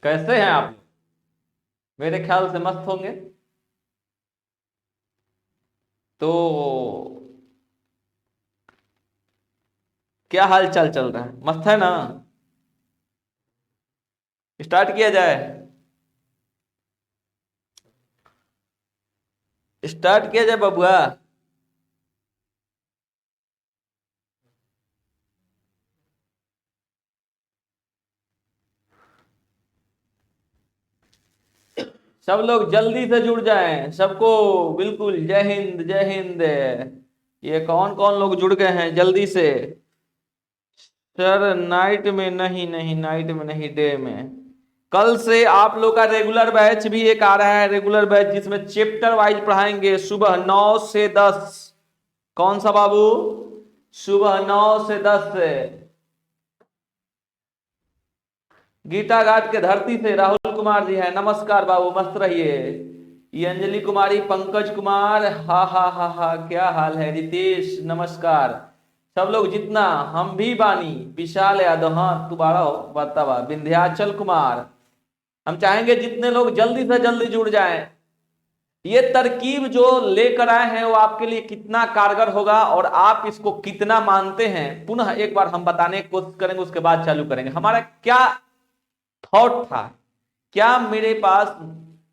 कैसे हैं आप? मेरे ख्याल से मस्त होंगे। तो क्या हाल चाल चल रहा है? मस्त है ना? स्टार्ट किया जाए। स्टार्ट किया जाए बबुआ। सब लोग जल्दी से जुड़ जाएं, सबको बिल्कुल जय हिंद जय हिंद। ये कौन कौन लोग जुड़ गए हैं जल्दी से? सर नाइट में नहीं, नहीं नाइट में नहीं, डे में। कल से आप लोग का रेगुलर बैच भी एक आ रहा है, रेगुलर बैच जिसमें चैप्टर वाइज पढ़ाएंगे सुबह 9 से 10। कौन सा बाबू? सुबह 9 से 10 से। गीता घाट के धरती से राहुल कुमार जी है, नमस्कार बाबू, मस्त रहिए। ये अंजलि कुमारी, पंकज कुमार, हा क्या हाल है? रितेश नमस्कार। सब लोग जितना, हम भी बानी, विशाल यादव, हाँ तुम्हारा हो बतावा, विंध्याचल कुमार। हम चाहेंगे जितने लोग जल्दी से जल्दी जुड़ जाएं। ये तरकीब जो लेकर आए हैं वो आपके लिए कितना कारगर होगा और आप इसको कितना मानते हैं, पुनः एक बार हम बताने की कोशिश करेंगे, उसके बाद चालू करेंगे। हमारा क्या थॉट था, क्या मेरे पास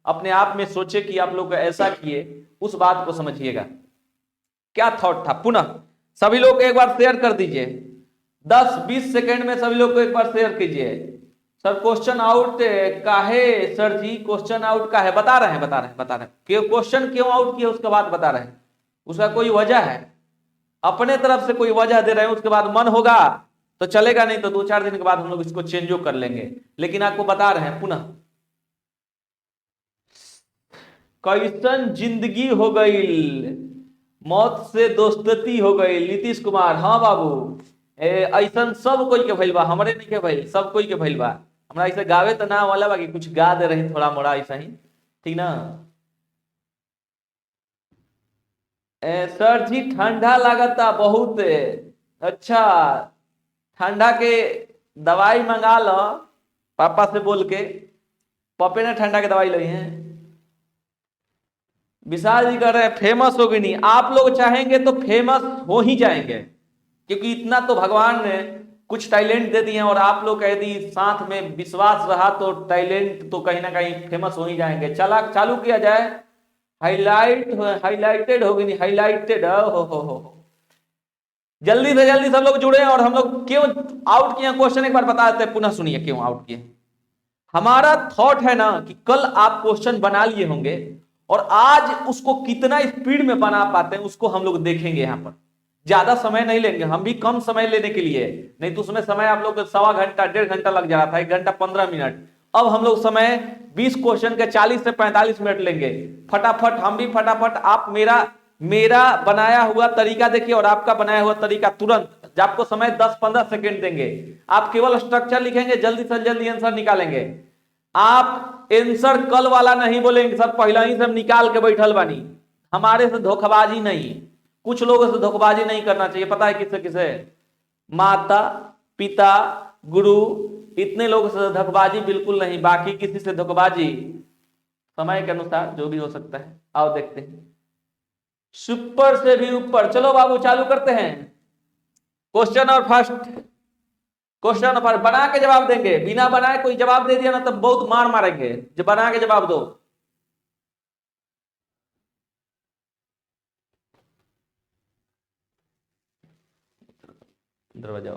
अपने आप में सोचे कि आप लोग ऐसा किए, उस बात को समझिएगा। क्या थॉट था, पुनः सभी लोग एक बार शेयर कर दीजिए। 10-20 सेकेंड में सभी लोग को एक बार शेयर कीजिए। सर क्वेश्चन आउट काहे? सर जी क्वेश्चन आउट का है, बता रहे हैं क्वेश्चन क्यों आउट किया, उसके बाद बता रहे हैं। उसका कोई वजह है, अपने तरफ से कोई वजह दे रहे हैं, उसके बाद मन होगा तो चलेगा, नहीं तो 2-4 दिन के बाद हम लोग इसको चेंजो कर लेंगे। लेकिन आपको बता रहे हैं पुनः, कैसन जिंदगी हो गई, मौत से दोस्ती हो गई। नीतीश कुमार, हाँ बाबू, ऐसा सब कोई के भइल बा, हमरे नहीं के भइल, सब कोई के भइल बा। हमरा ऐसे गावे तो ना वाला बाकी कुछ गा दे रहे थोड़ा मोड़ा ऐसा ही, ठीक ना? सर जी ठंडा लागता बहुत। अच्छा, ठंडा के दवाई मंगा लो पापा से बोल के। पापे ने ठंडा की दवाई ली है। विशाल जी कह रहे हैं फेमस होगी नहीं, आप लोग चाहेंगे तो फेमस हो ही जाएंगे, क्योंकि इतना तो भगवान ने कुछ टैलेंट दे दिए हैं, और आप लोग यदि साथ में विश्वास रहा तो टैलेंट तो कहीं ना कहीं फेमस हो ही जाएंगे। चला चालू किया जाए। हाईलाइटेड होगी नहीं, हाईलाइटेड हो। जल्दी से जल्दी सब लोग जुड़े। और हम लोग क्यों आउट किया, क्वेश्चन एक बार बता देते हैं, पुनः सुनिए क्यों आउट किए। हमारा थॉट है ना कि कल आप क्वेश्चन बना लिए होंगे, और आज उसको कितना स्पीड में बना पाते हैं उसको हम लोग देखेंगे। यहां पर ज्यादा समय नहीं लेंगे, हम भी कम समय लेने के लिए, नहीं तो उसमें समय आप लोग 1.25 घंटा 1.5 घंटा लग जा रहा था, 1 घंटा 15 मिनट। अब हम लोग समय 20 क्वेश्चन के 40 से 45 मिनट लेंगे। फटाफट हम भी फटाफट, आप मेरा बनाया हुआ तरीका देखिए और आपका बनाया हुआ तरीका तुरंत। आपको समय 10-15 सेकेंड देंगे, आप केवल स्ट्रक्चर लिखेंगे, जल्दी से जल्दी आंसर निकालेंगे। आप आंसर कल वाला नहीं बोलेंगे सर पहले ही से हम निकाल के बैठल बानी। हमारे से धोखेबाजी नहीं, कुछ लोगों से धोखेबाजी नहीं करना चाहिए। पता है किसे किसे? माता पिता गुरु, इतने लोगों से धोखेबाजी बिल्कुल नहीं। बाकी किसी से धोखेबाजी समय के अनुसार जो भी हो सकता है। आओ देखते हैं, सुपर से भी ऊपर। चलो बाबू चालू करते हैं। क्वेश्चन और फर्स्ट क्वेश्चन पर बना के जवाब देंगे, बिना बनाए कोई जवाब दे दिया ना तो बहुत मार मारेंगे। जो बना के जवाब दो। दरवाजा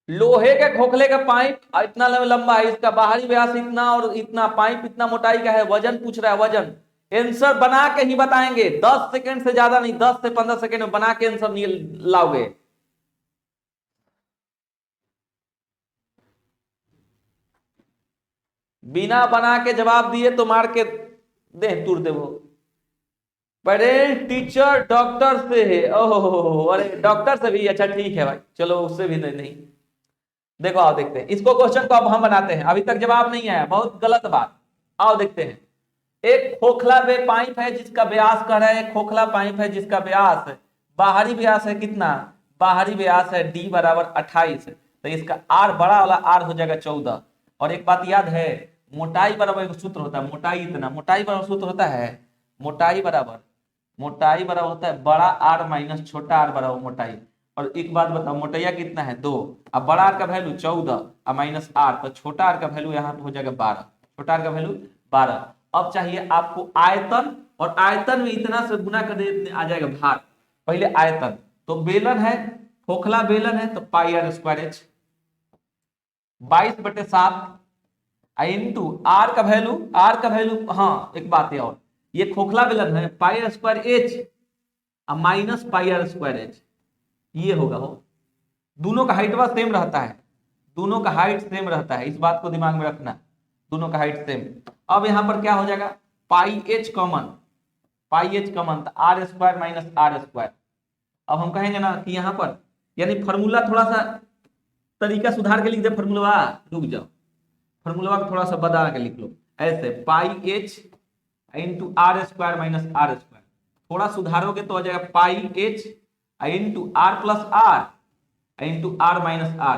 लोहे के खोखले का पाइप इतना लंबा है, इसका बाहरी व्यास इतना और इतना, पाइप इतना मोटाई का है। वजन पूछ रहा है, वजन। आंसर बना के ही बताएंगे, 10 सेकंड से ज्यादा नहीं, 10 से 15 सेकंड में बना के आंसर लाओगे। बिना बना के जवाब दिए तो मार के दे तुर दे वो। पेरेंट टीचर डॉक्टर से है, ओहो अरे डॉक्टर से भी, अच्छा ठीक है भाई, चलो उससे भी नहीं। देखो आओ देखते हैं इसको, क्वेश्चन को अब हम बनाते हैं। अभी तक जवाब नहीं आया, बहुत गलत बात। आओ देखते हैं। एक खोखला वे पाइप है जिसका व्यास कह रहा है, एक खोखला पाइप है जिसका व्यास बाहरी व्यास है कितना, बाहरी व्यास है d बराबर 28, तो इसका r बड़ा वाला r हो जाएगा 14। और एक बात याद है, मोटाई बराबर एक सूत्र होता है, मोटाई इतना, मोटाई बराबर सूत्र होता है, मोटाई बराबर होता है बड़ा r माइनस छोटा r बराबर मोटाई। और एक बात बताओ, मोटाइया कितना है 2, अब बड़ा आर का वैल्यू 14 और माइनस आर, तो छोटा आर का वैल्यू यहाँ पे हो जाएगा 12, छोटा आर का वैल्यू 12। अब चाहिए आपको आयतन, और आयतन में इतना से गुना कर दे आ जाएगा भार। पहले आयतन, तो बेलन है, खोखला बेलन है, तो pi r square h 22/7 into r का वैल्यू, हाँ एक बात है और, ये खोखला बेलन है pi r square h minus pi r square h, ये होगा हो। दोनों का हाइट सेम रहता है, दोनों का हाइट सेम रहता है, इस बात को दिमाग में रखना, दोनों का हाइट सेम। अब यहां पर क्या हो जाएगा, पाई एच कॉमन, तो R square minus are square. अब हम कहेंगे ना कि यहां पर, यानी फॉर्मूला थोड़ा सा तरीका सुधार के लिख दे, फॉर्मूला रुक जाओ, फॉर्मूला को थोड़ा सा बदल के लिख लो ऐसे, pi h into r square minus are square, थोड़ा सुधारोगे तो हो जाएगा pi h into r plus are into are minus r.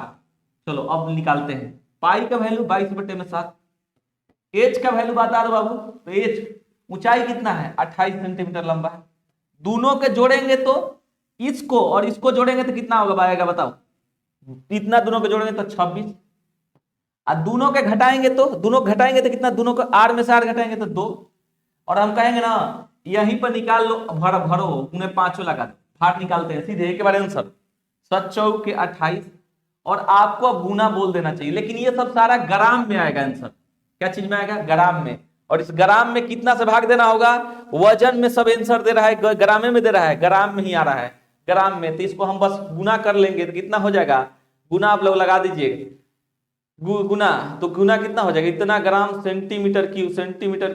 चलो अब निकालते हैं, पाई का वैल्यू 22/7, एच का वैल्यू बता दो बाबू, तो एच ऊंचाई कितना है 28 सेंटीमीटर लंबा है, दोनों के जोड़ेंगे तो इसको और इसको जोड़ेंगे तो कितना होगा आएगा बताओ, इतना दोनों को जोड़ेंगे तो 26, और दोनों के घटाएंगे तो कितना, दोनों को आर में से आर घटाएंगे तो 2, और हम कहेंगे ना यहीं पर निकाल लो, भरो उन्हें 5 लगा दो, फाट निकालते हैं सीधे एक बार आंसर 7 चौके 28, और आपको अब गुना बोल देना चाहिए, लेकिन ये सब सारा ग्राम में आएगा आंसर, क्या चीज में आएगा, ग्राम में। और इस ग्राम में कितना से भाग देना होगा, वजन में सब आंसर दे रहा है, ग्रामे में दे रहा है, ग्राम में ही आ रहा है, ग्राम में, तो इसको हम बस गुना कर लेंगे तो कितना हो जाएगा, गुना आप लोग लगा दीजिए, गुना, तो गुना कितना हो जाएगा, इतना ग्राम सेंटीमीटर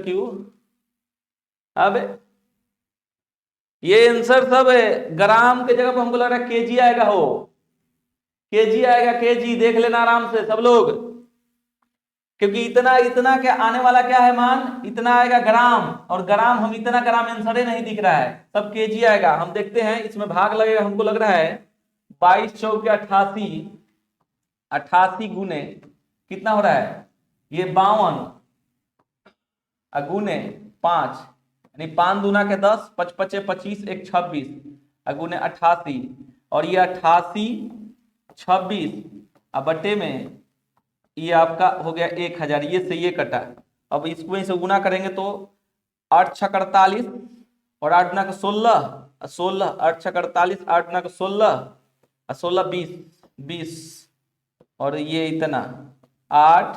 क्यूब। अब ये आंसर सब ग्राम के जगह पर हमको लग रहा है केजी आएगा, हो केजी आएगा, केजी देख लेना आराम से सब लोग, क्योंकि इतना क्या आने वाला क्या है मान, इतना आएगा ग्राम, और ग्राम हम इतना ग्राम आंसर ही नहीं दिख रहा है, सब केजी आएगा। हम देखते हैं इसमें भाग लगेगा, हमको लग रहा है 22 चौके 88 गुने कितना हो रहा है, ये 52 गुने 5, यानी 5 दूना के 10, 5 पचे 25, 1 26 गुने 88, और ये 88 26 बटे में ये आपका हो गया 1000, ये से ये कटा। अब इसको इसे गुना करेंगे तो 8 6 48 और 8 गुना का 16 8 6 48, 8 गुना का 16 20 और ये इतना 8,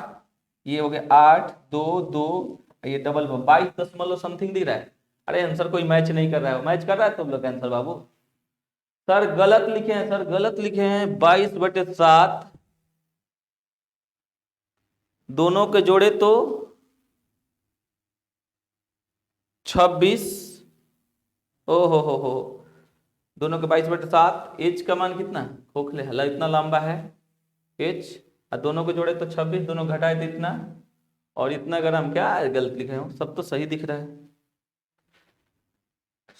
ये हो गया 8 2 2, ये डबल 22 दशमलव समथिंग दिख रहा है। अरे आंसर कोई मैच नहीं कर रहा है, मैच कर रहा है तुम लोग आंसर बाबू, सर गलत लिखे हैं, सर गलत लिखे हैं, 22/7 दोनों के जोड़े तो 26, ओ हो, दोनों के 22/7, एच का मान कितना, खोखले हला इतना लंबा है एच, और दोनों के जोड़े तो 26, दोनों घटाए तो इतना, और इतना ग्राम, क्या गलत लिखे हैं, सब तो सही दिख रहा है।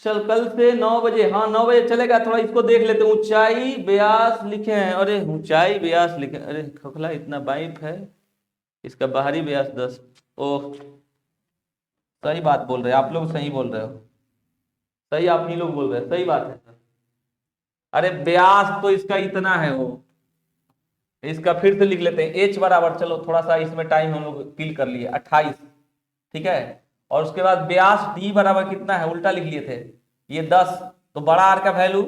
चल कल से 9 बजे, हाँ 9 बजे चलेगा, थोड़ा इसको देख लेते, ऊंचाई व्यास लिखे हैं, अरे ऊंचाई व्यास लिखे, अरे खोखला इतना पाइप है, इसका बाहरी व्यास 10, ओह सही बात बोल रहे हैं आप लोग, सही बोल रहे हो, सही आप ही लोग बोल रहे हैं, सही बात है सर। अरे व्यास तो इसका इतना है, वो इसका फिर से लिख लेते हैं, एच बराबर, चलो थोड़ा सा इसमें टाइम हम लोग किल कर लिए 28, ठीक है, और उसके बाद व्यास डी बराबर कितना है, उल्टा लिख लिए थे, ये 10, तो बड़ा आर का वैल्यू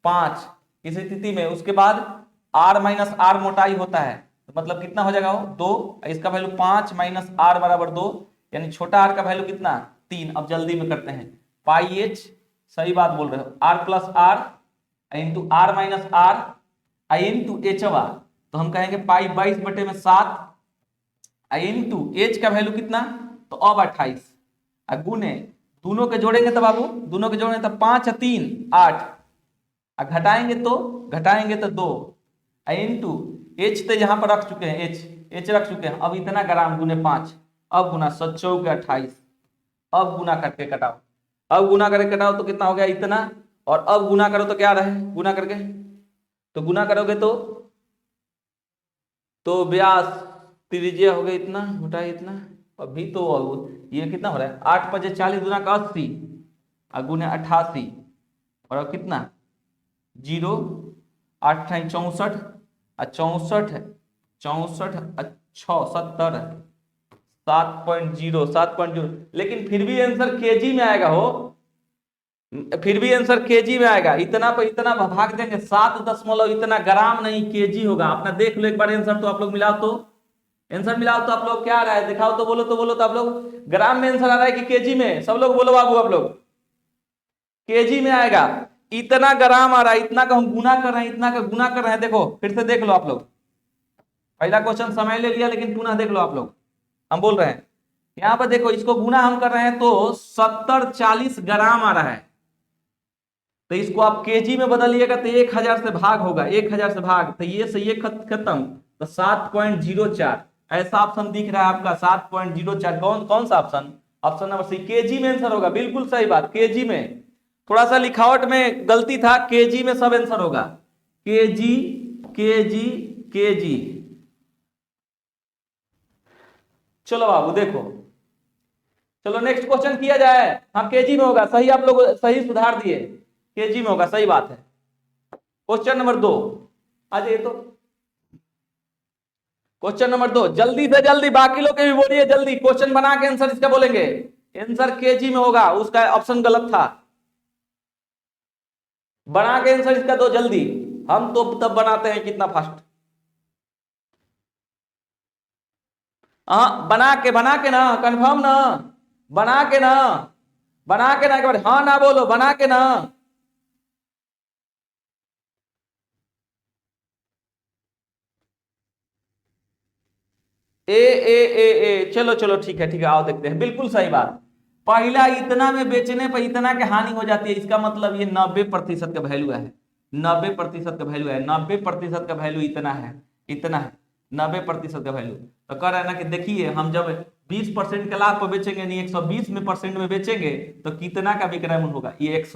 5 इस स्थिति में, उसके बाद आर माइनस आर मोटाई होता है, तो मतलब कितना हो जाएगा वो 2, इसका वैल्यू 5 माइनस आर बराबर 2, यानी छोटा आर का वैल्यू कितना 3। अब जल्दी में करते हैं, पाई एच, सही बात बोल रहे हो, R plus are into are minus R into H R, तो हम कहेंगे पाई 22/7 इंटू एच का वैल्यू कितना, तो अब 28 गुने, दोनों के जोड़ेंगे तो बाबू, दोनों के जोड़ेंगे तो 5 3 8, घटाएंगे तो 2 इंटू एच, तो यहाँ पर रख चुके हैं, एच रख चुके हैं, अब इतना ग्राम गुने 5, अब गुना 7 चौके 28, अब गुना करके कटाओ, अब गुना करके कटाओ तो कितना हो गया इतना, और अब गुना करो तो क्या रहे गुना करके, तो गुना करोगे तो व्यास त्रिज्या हो गया इतना, मोटाई इतना, अभी तो ये कितना हो रहा है 8 × 40 गुना का 80 और गुने 88, और अब कितना 0 8 × 64 और 64 64 70 7.0 लेकिन फिर भी आंसर केजी में आएगा हो, फिर भी आंसर केजी में आएगा, इतना पर इतना भाग देंगे 7 दशमलव इतना ग्राम नहीं केजी होगा। अपना देख लो एक बार आंसर, तो आप लोग मिलाओ तो आंसर मिलाओ तो आप लोग क्या आ रहा है दिखाओ तो बोलो तो आप लोग ग्राम में आंसर आ रहा है कि केजी में, सब लोग बोलो बाबू, आप लोग केजी में आएगा, इतना ग्राम आ रहा है, इतना का हम गुना कर रहे हैं, इतना का गुना कर रहे हैं। देखो फिर से देख लो आप लोग, पहला क्वेश्चन समय ले लिया लेकिन पुनः देख लो आप लोग, हम बोल रहे हैं यहां पर देखो इसको गुना हम कर रहे हैं तो 70-40 ग्राम आ रहा है, तो इसको आप केजी में बदलिएगा तो 1000 से भाग होगा, 1000 से भाग, तो ये से ये खत्म, तो 7.04 ऐसा ऑप्शन दिख रहा है आपका 7.04। कौन सा option, option number C KG में आंसर होगा, बिल्कुल सही बात, केजी में, थोड़ा सा लिखावट में गलती था, केजी में सब आंसर होगा, केजी केजी केजी। चलो बाबू देखो, चलो नेक्स्ट क्वेश्चन किया जाए। हाँ केजी में होगा, सही आप लोग सही सुधार दिए, केजी में होगा, सही बात है। क्वेश्चन नंबर 2 आ जाइए तो, क्वेश्चन नंबर 2 जल्दी से जल्दी, बाकी लोग के भी बोलिए जल्दी, क्वेश्चन बना के आंसर इसका बोलेंगे, आंसर केजी में होगा, उसका ऑप्शन गलत था, बना के आंसर इसका दो जल्दी, हम तो तब बनाते हैं कितना फास्ट। हाँ बना के ना, कंफर्म ना, बना के ना एक बार हाँ ना बोलो, बना के ना। ए चलो चलो ठीक है आओ देखते हैं, बिल्कुल सही बात, पहला इतना में बेचने पर इतना की हानि हो जाती है, इसका मतलब ये 90% का वैल्यू है, 90% का वैल्यू है, 90% का वैल्यू इतना है, 90% का वैल्यू, तो कह रहा है ना कि देखिए हम जब 20% के लाभ पर बेचेंगे, नहीं 120 में परसेंट में बेचेंगे तो कितना का विक्रय मूल्य होगा, ये x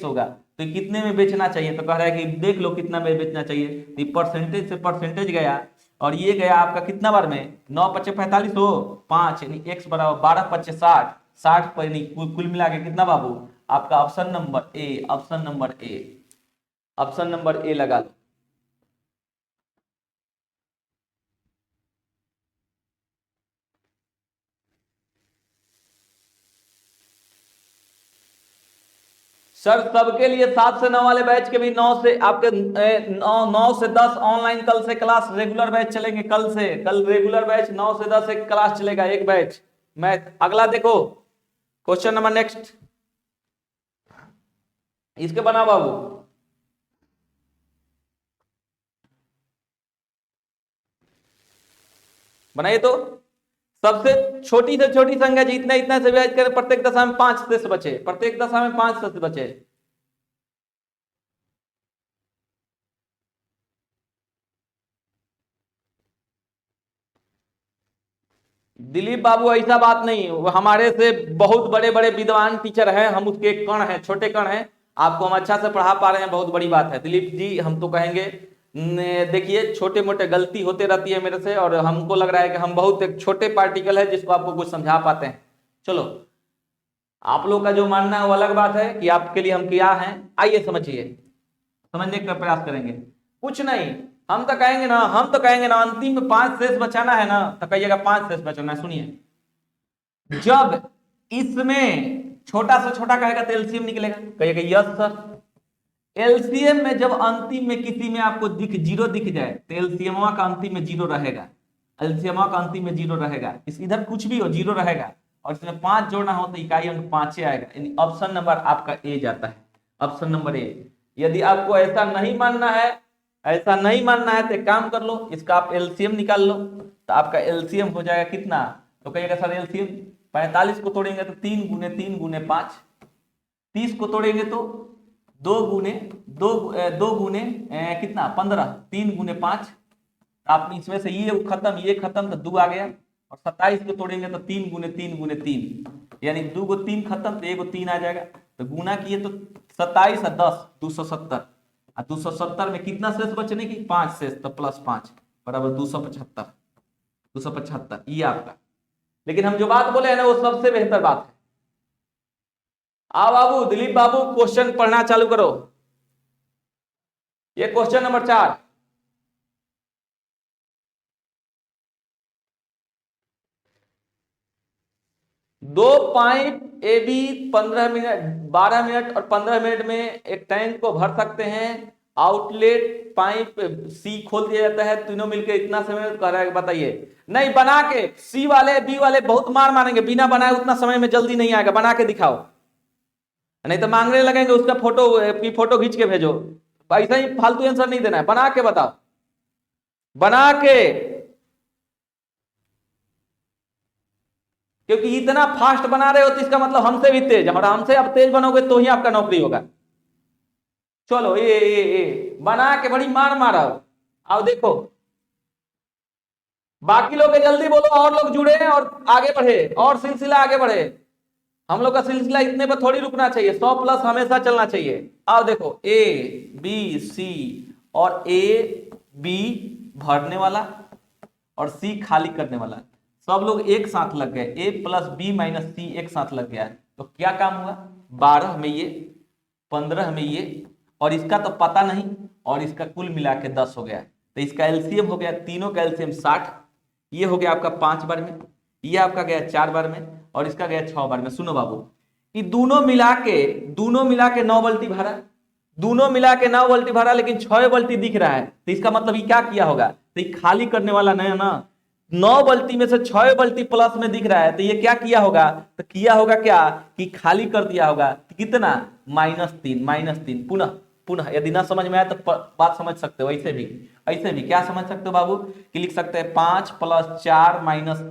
होगा, तो कितने में बेचना चाहिए, तो कह रहा है कि देख लो कितना में बेचना चाहिए, तो परसेंटेज से परसेंटेज गया, और ये गया आपका कितना बार में 9×5 = 45 हो 5, यानी x बराबर 12×5 = 60, 60 पर कुल मिला के कितना बाबू आपका option number A, option number A लगा लो। सर सबके लिए 7 से 9 वाले बैच के भी 9 से आपके 9 से 10 ऑनलाइन कल से क्लास रेगुलर बैच चलेंगे, कल रेगुलर बैच 9 से 10 एक क्लास चलेगा, एक बैच मैथ। अगला देखो क्वेश्चन नंबर नेक्स्ट, इसके बना बाबू, बनाइए तो, सबसे छोटी से छोटी संख्या जितना इतना से विभाजित करें, प्रत्येक दशा में 5 शेष बचे, प्रत्येक दशा में 5 शेष बचे। दिलीप बाबू ऐसा बात नहीं, हमारे से बहुत बड़े बड़े विद्वान टीचर हैं, हम उसके कण हैं, छोटे कण हैं, आपको हम अच्छा से पढ़ा पा रहे हैं, बहुत बड़ी बात है दिलीप जी। हम तो कहेंगे देखिए छोटे मोटे गलती होते रहती है मेरे से, और हमको लग रहा है कि हम बहुत एक छोटे पार्टिकल है जिसको आपको कुछ समझा पाते हैं। चलो आप लोग का जो मानना है वो अलग बात है कि आपके लिए हम क्या हैं, आइए समझिए, समझने का प्रयास करेंगे। कुछ नहीं, हम तो कहेंगे ना अंतिम में 5 शेष बचाना है ना, तो कहिएगा 5 शेष बचाना है। सुनिए, जब इसमें छोटा से छोटा कहेगा तो एलसीएम निकलेगा, कहिएगा यस सर। एलसीएम में जब अंतिम में किसी में आपको जीरो दिख जाए तो एलसीएम का अंतिम में जीरो रहेगा, एलसीएम का अंतिम में जीरो रहेगा, इधर कुछ भी हो जीरो रहेगा, और इसमें 5 जोड़ना हो तो इकाई अंक 5 आएगा, यानी ऑप्शन नंबर आपका ए जाता है, ऑप्शन नंबर ए। यदि आपको ऐसा नहीं मानना है तो एक काम कर लो, इसका आप एलसीएम निकाल लो, तो आपका एलसीएम हो जाएगा कितना, तो कहिएगा सर एलसीएम 45 को तोड़ेंगे तो 3 × 3 × 5, 30 को तोड़ेंगे तो 2 गुने कितना 15, 3 × 5, आप इसमें से ये खत्म तो 2 आ गया, और 27 को तोड़ेंगे तो 3 गुने 3 गुने 3, यानी 2 को 3 खत्म तो 1 को 3 आ जाएगा। तो गुना किए तो 27 और 10 270, और 270 में कितना शेष बचने की 5 शेष, तो +5 बराबर 275, 275 ये आपका। लेकिन हम जो बात बोले हैं ना वो सबसे बेहतर बात है। आओ बाबू, दिलीप बाबू क्वेश्चन पढ़ना चालू करो। ये क्वेश्चन नंबर 4। दो पाइप ए बी 12 मिनट और 15 मिनट में एक टैंक को भर सकते हैं। आउटलेट पाइप सी खोल दिया जाता है, तीनों मिलकर इतना समय कर रहा है, बताइए। नहीं, बना के, सी वाले बी वाले बहुत मार मारेंगे, बिना बनाए उतना समय में जल्दी नहीं आएगा, बना के दिखाओ, नहीं तो मांगने लगेंगे उसका फोटो की, फोटो खींच के भेजो। ऐसा ही फालतू आंसर नहीं देना है, बना के बताओ, बना के। क्योंकि इतना फास्ट बना रहे हो तो इसका मतलब हमसे भी तेज, और हमसे अब तेज बनोगे तो ही आपका नौकरी होगा। चलो ये बना के बड़ी मार मारा हो। आओ देखो, बाकी लोग जल्दी बोलो, और लोग जुड़े हैं और आगे बढ़े, और सिलसिला आगे बढ़े। हम लोग का सिलसिला इतने पर थोड़ी रुकना चाहिए, 100+ हमेशा चलना चाहिए। आओ देखो, ए बी सी, और ए बी भरने वाला और सी खाली करने वाला, सब लोग एक साथ लग गए, ए प्लस बी माइनस सी एक साथ लग गया। तो क्या काम हुआ, 12 में ये, 15 में ये, और इसका तो पता नहीं, और इसका कुल मिला के 10 हो गया। तो इसका एलसीएम हो गया, तीनों का एलसीएम 60, ये हो गया आपका 5 बार में, ये आपका गया 4 बार में, और इसका गया 6 बार में। सुनो बाबू, कि दोनों मिला के 9 बाल्टी भरा, दोनों मिला के 9 बाल्टी भरा, लेकिन 6 बाल्टी दिख रहा है, तो इसका मतलब ये क्या किया होगा, तो ये खाली करने वाला नहीं है ना। 9 बाल्टी में से 6 बाल्टी प्लस में दिख रहा है, तो ये क्या किया होगा, तो किया होगा क्या कि खाली कर दिया होगा। कितना, -3 पुनः पुनः। यदि ना समझ में आए तो बात समझ सकते हो, ऐसे भी क्या समझ सकते हो बाबू, कि लिख सकते हैं 5 + 4 -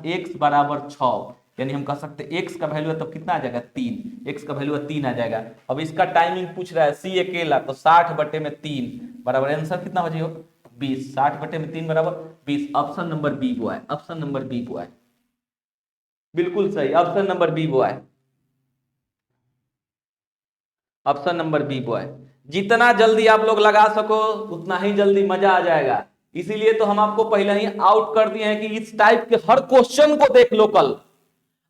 x = 6, यानी हम कह सकते हैं x का वैल्यू है तो कितना आ जाएगा 3, x का वैल्यू है 3 आ जाएगा। अब इसका टाइमिंग पूछ रहा है, सी अकेला, तो 60/3 बराबर आंसर कितना हो जाएगा 20, 60/3 बराबर 20। ऑप्शन नंबर बी वो है, ऑप्शन नंबर बी वो है, बिल्कुल सही, ऑप्शन नंबर बी वो है, ऑप्शन नंबर बी वो है। जितना जल्दी आप लोग लगा सको उतना ही जल्दी मजा आ जाएगा। इसीलिए तो हम आपको पहले ही आउट कर दिए हैं कि इस टाइप के हर क्वेश्चन को देख लो, कल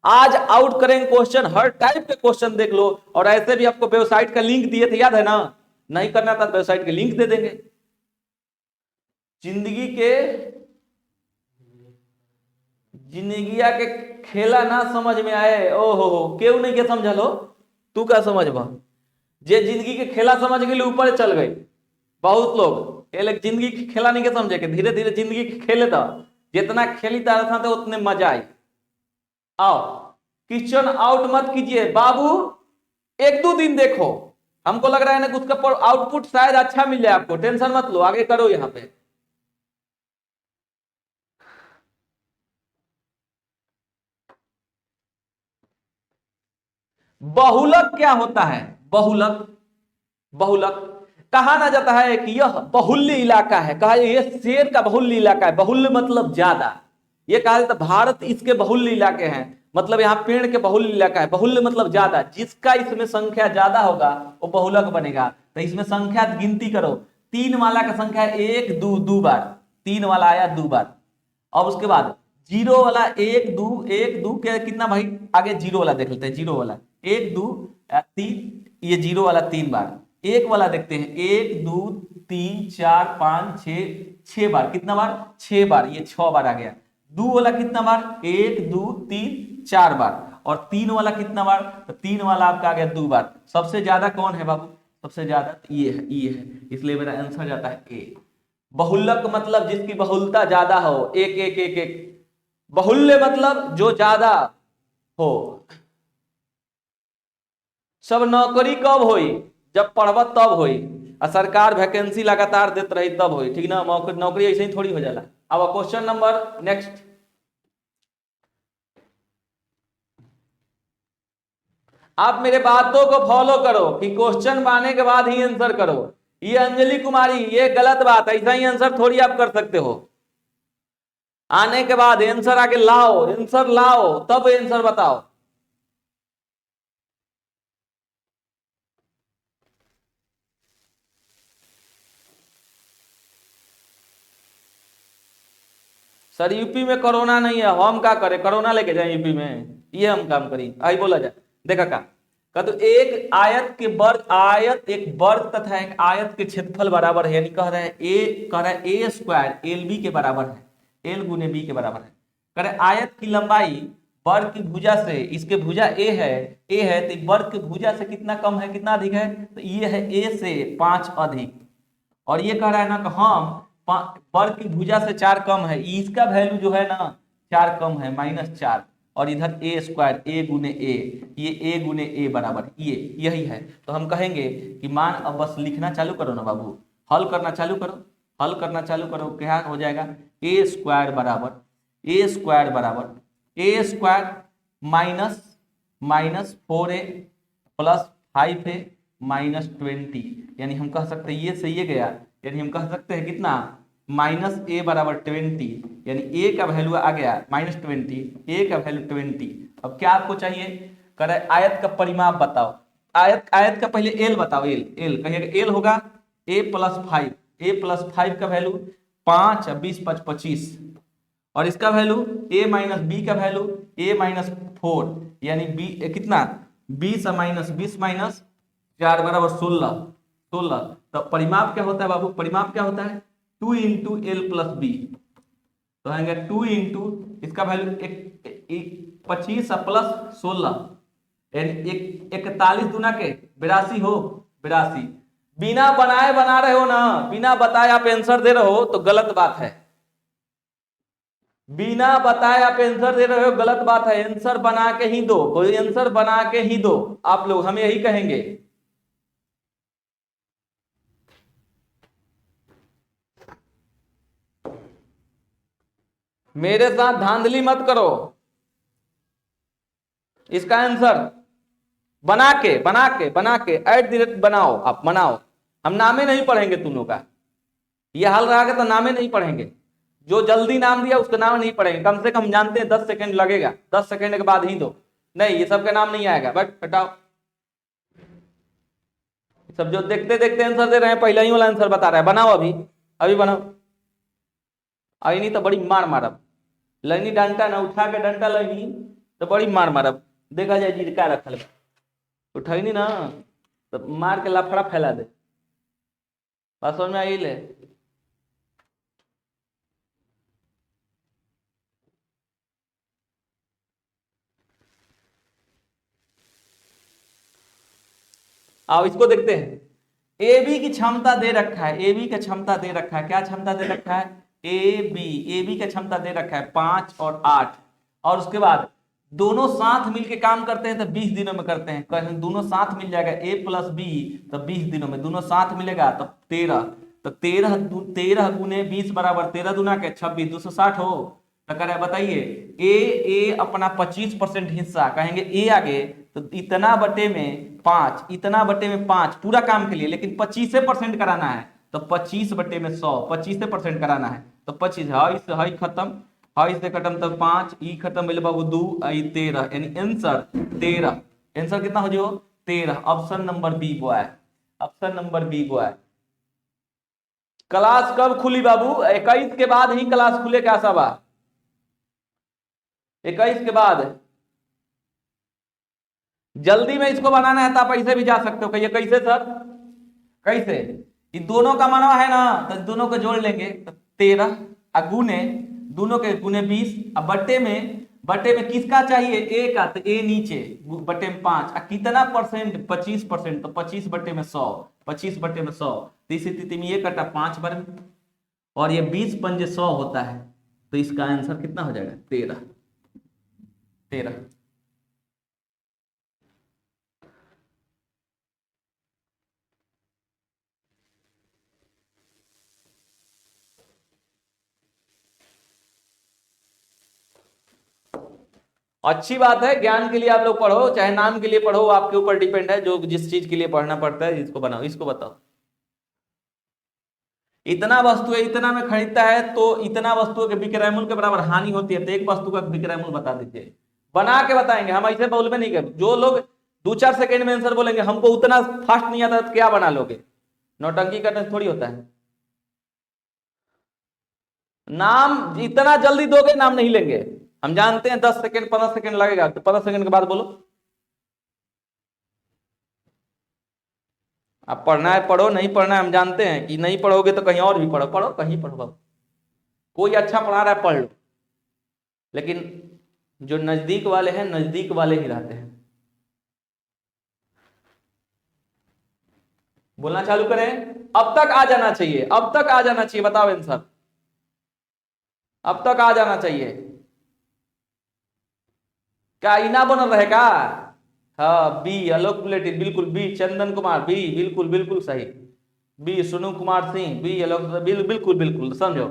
आज आउट करेंगे क्वेश्चन, हर टाइप के क्वेश्चन देख लो। और ऐसे भी आपको वेबसाइट का लिंक दिए थे, याद है ना, नहीं करना था वेबसाइट के लिंक दे देंगे। जिंदगिया के खेला ना समझ में आए, ओहो क्यों नहीं के समझलो, तू क्या समझबा, जे जिंदगी के खेला समझ गए ऊपर चल गए। बहुत लोग जिंदगी के खेला नहीं के समझे, के धीरे धीरे जिंदगी के खेले था, जितना खेली था तो उतने मजा आई। आओ, क्वेश्चन आउट मत कीजिए बाबू, 1-2 दिन देखो, हमको लग रहा है ना उसका आउटपुट शायद अच्छा मिल जाए आपको, टेंशन मत लो, आगे करो। यहाँ पे बहुलक क्या होता है, बहुलक कहा ना जाता है कि यह बहुल्य इलाका है, कहा यह शेर का बहुल्य इलाका है, बहुल्य मतलब ज्यादा, ये कहा जाता भारत इसके बहुल्य इलाके हैं, मतलब यहाँ पेड़ के बहुल्य इलाका है। बहुल्य मतलब ज्यादा, जिसका इसमें संख्या ज्यादा होगा वो बहुलक बनेगा। तो इसमें संख्या गिनती करो, 3 वाला का संख्या 1 2 2 बार, 3 वाला आया 2 बार। अब उसके बाद 0 वाला 1 2 के कितना भाई, आगे 0 वाला देख लेते हैं, 0 वाला 1 2 3, ये 0 वाला 3 बार। 1 वाला देखते हैं, 1 2 3 4 5 6 बार, कितना बार 6 बार, ये 6 बार आ गया। 2 वाला कितना बार, 1 2 3 4 बार। और 3 वाला कितना बार, तो 3 वाला आपका आ गया 2 बार। सबसे ज्यादा कौन है बाबू, सबसे ज्यादा ये है, इसलिए मेरा आंसर जाता है ए। बहुलक मतलब जिसकी बहुलता ज्यादा हो, एक एक एक एक। बहुल्य मतलब जो ज्यादा हो। सब नौकरी कब होई, जब पढ़ब तब होई, और सरकार वैकेंसी लगातार देते रही तब होई, ठीक ना। नौकरी ऐसे ही थोड़ी हो जाला। अब क्वेश्चन नंबर नेक्स्ट, आप मेरे बातों को फॉलो करो कि क्वेश्चन पाने के बाद ही आंसर करो। ये अंजलि कुमारी, ये गलत बात है, ऐसा ही आंसर थोड़ी आप कर सकते हो। आने के बाद आंसर आगे लाओ, आंसर लाओ, तब आंसर बताओ। सर यूपी में कोरोना नहीं है, हम क्या करें, कोरोना लेके जाए यूपी में, ये हम काम करी, आई बोला जाए। देखा का तो एक आयत के वर्ग, आयत एक वर्ग तथा एक आयत के क्षेत्रफल बराबर है, यानी कह रहा है ए स्क्वायर एल बी के बराबर है, एल गुने बी के बराबर है। कह रहे आयत की लंबाई वर्ग की भुजा से, इसके भुजा ए है तो वर्ग की भुजा से कितना कम है, कितना अधिक है, तो ये है ए से 5 अधिक। और ये कह रहा है ना कि हम वर्ग की भुजा से 4 कम है, इसका वैल्यू जो है ना 4 कम है, -4। और इधर ए स्क्वायर ए गुने ए, ये ए गुने ए बराबर ये यही है। तो हम कहेंगे कि मान, अब बस लिखना चालू करो ना बाबू, हल करना चालू करो, हल करना चालू करो, क्या हो जाएगा, ए स्क्वायर बराबर ए square minus 4a plus 5a -20, यानी हम कह सकते हैं ये से ये गया, यानी हम कह सकते हैं कितना, -a बराबर 20, यानी a का वैल्यू आ गया -20, a का वैल्यू 20। अब क्या आपको चाहिए, करे आयत का परिमाप बताओ, आयत का पहले एल बताओ, एल कहिएगा, एल होगा a + 5 का वैल्यू 5, 20, 5, 25, और इसका वैल्यू a माइनस बी का वैल्यू a - 4, यानी बी कितना, 20 - 4 बराबर 16। तो परिमाप क्या होता है बाबू, परिमाप क्या होता है, 2 × l + b, तो आएंगे 2 × इसका वैल्यू 25 + 16, यानी 41 दूना के 82 हो, 82। बिना बनाए बना रहे हो ना, बिना बताए आप आंसर दे रहे हो तो गलत बात है, बिना बताए आप आंसर दे रहे हो गलत बात है, आंसर बना के ही दो, कोई आंसर बना के ही दो आप लोग, हम यही कहेंगे। मेरे साथ धांधली मत करो, इसका आंसर बना के @ बनाओ, आप बनाओ, हम नामे नहीं पढ़ेंगे तुम का, ये हल रहा तो नामे नहीं पढ़ेंगे, जो जल्दी नाम दिया उसका नाम नहीं पढ़ेंगे, कम से कम जानते हैं 10 सेकंड लगेगा, 10 सेकंड के बाद ही दो, नहीं ये सबका नाम नहीं आएगा, बट हटाओ। सब जो देखते देखते आंसर दे रहे हैं, पहले ही वाला आंसर बता रहा है, बनाओ अभी बनाओ, अभी नहीं तो बड़ी मार मारब, लैनी डंटा ना उठा के डंटा लैनी तो बड़ी मार मारब, देखा जाए जी क्या रखल बा, उठैनी ना तो मार के लफड़ा फैला दे, बात समझ में आई ले। आओ इसको देखते हैं, ए बी की क्षमता दे रखा है, ए बी का क्षमता दे रखा है, क्या क्षमता दे रखा है, ए बी का क्षमता दे रखा है 5 और 8, और उसके बाद दोनों साथ मिलके काम करते हैं तो 20 दिनों में करते हैं, कहें दोनों साथ मिल जाएगा a + b, तो 20 दिनों में दोनों साथ मिलेगा तो 13, तो 13 गुने 20 बराबर 13 दूना के 26, 260 हो, तो कह रहा है बताइए ए अपना 25% हिस्सा, कहेंगे ए आगे तो इतना बटे में 5, इतना बटे में 5 पूरा काम के लिए, लेकिन 25% कराना है, तो 25 बटे में 100, 25% कराना है, तो 25 है खत्म, से खत्म, तब 5 ई खत्म मिले बाबू 2 आई 13, यानी आंसर 13, आंसर कितना हो जाओ 13, option number B boy, option number B boy. Class कब खुली बाबू, 21 के बाद ही क्लास खुले, क्या सब 21 के बाद, जल्दी में इसको बनाना है तो आप ऐसे भी जा सकते हो, कहिए कैसे सर, कैसे, ये दोनों का मानवा है ना, तो दोनों को जोड़ लेंगे तो 13 गुने, दोनों के गुने 20, अब बटे में किसका चाहिए, ए का, तो ए नीचे बटे में 5, कितना परसेंट, 25%, तो 25 बटे में 100, 25 बटे में 100, तो इस स्थिति में ये कटा 5 बार में, और ये 20 पंजे 100 होता है, तो इसका आंसर कितना हो जाएगा 13। अच्छी बात है, ज्ञान के लिए आप लोग पढ़ो, चाहे नाम के लिए पढ़ो, आपके ऊपर डिपेंड है, जो जिस चीज के लिए पढ़ना पड़ता है, इसको बनाओ, इसको बताओ, इतना वस्तु है, इतना में खरीदता है, तो इतना वस्तु के विक्रय मूल्य के बराबर हानि होती है, तो एक वस्तु का विक्रय मूल्य बता दीजिए। बना के बताएंगे हम, ऐसे बोल में नहीं कर। जो लोग 2-4 सेकंड में आंसर बोलेंगे, हमको उतना फास्ट नहीं आता तो क्या बना लोगे, नौटंकी करने से थोड़ी होता है। नाम इतना जल्दी दोगे नाम नहीं लेंगे, हम जानते हैं 10 सेकंड 15 सेकंड लगेगा, तो 15 सेकंड के बाद बोलो। आप पढ़ना है पढ़ो, नहीं पढ़ना है हम जानते हैं कि नहीं पढ़ोगे तो कहीं और भी पढ़ो, पढ़ो कहीं पढ़ो बाबू, कोई अच्छा पढ़ा रहा है पढ़ लो, लेकिन जो नजदीक वाले हैं नजदीक वाले ही रहते हैं। बोलना चालू करें, अब तक आ जाना चाहिए, अब तक आ जाना चाहिए, बताओ आंसर, अब तक आ जाना चाहिए। क्या इना बनल रहेगा? हाँ बी, आलोक बुलेटिन, बिल्कुल बी, चंदन कुमार बी, बिल्कुल बिल्कुल सही, बी, सोनू कुमार सिंह बी, आलोक बिल्कुल बिल्कुल समझो।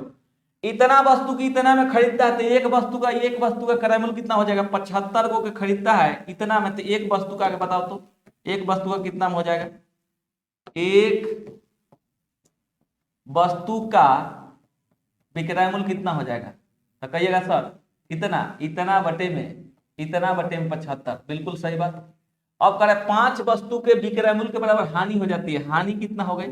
इतना वस्तु की इतना में खरीदता है, तो एक वस्तु का क्रय मूल्य कितना हो जाएगा? 75 को के खरीदता है इतना में, तो एक वस्तु का बताओ तो, एक वस्तु का कितना में हो जाएगा? एक वस्तु का विक्रय मूल्य कितना हो जाएगा? तो कहिएगा सर इतना, इतना बटे में 75, बिल्कुल सही बात। अब करें 5 वस्तु के विक्रय मूल्य के बराबर हानि हो जाती है, हानि कितना हो गई?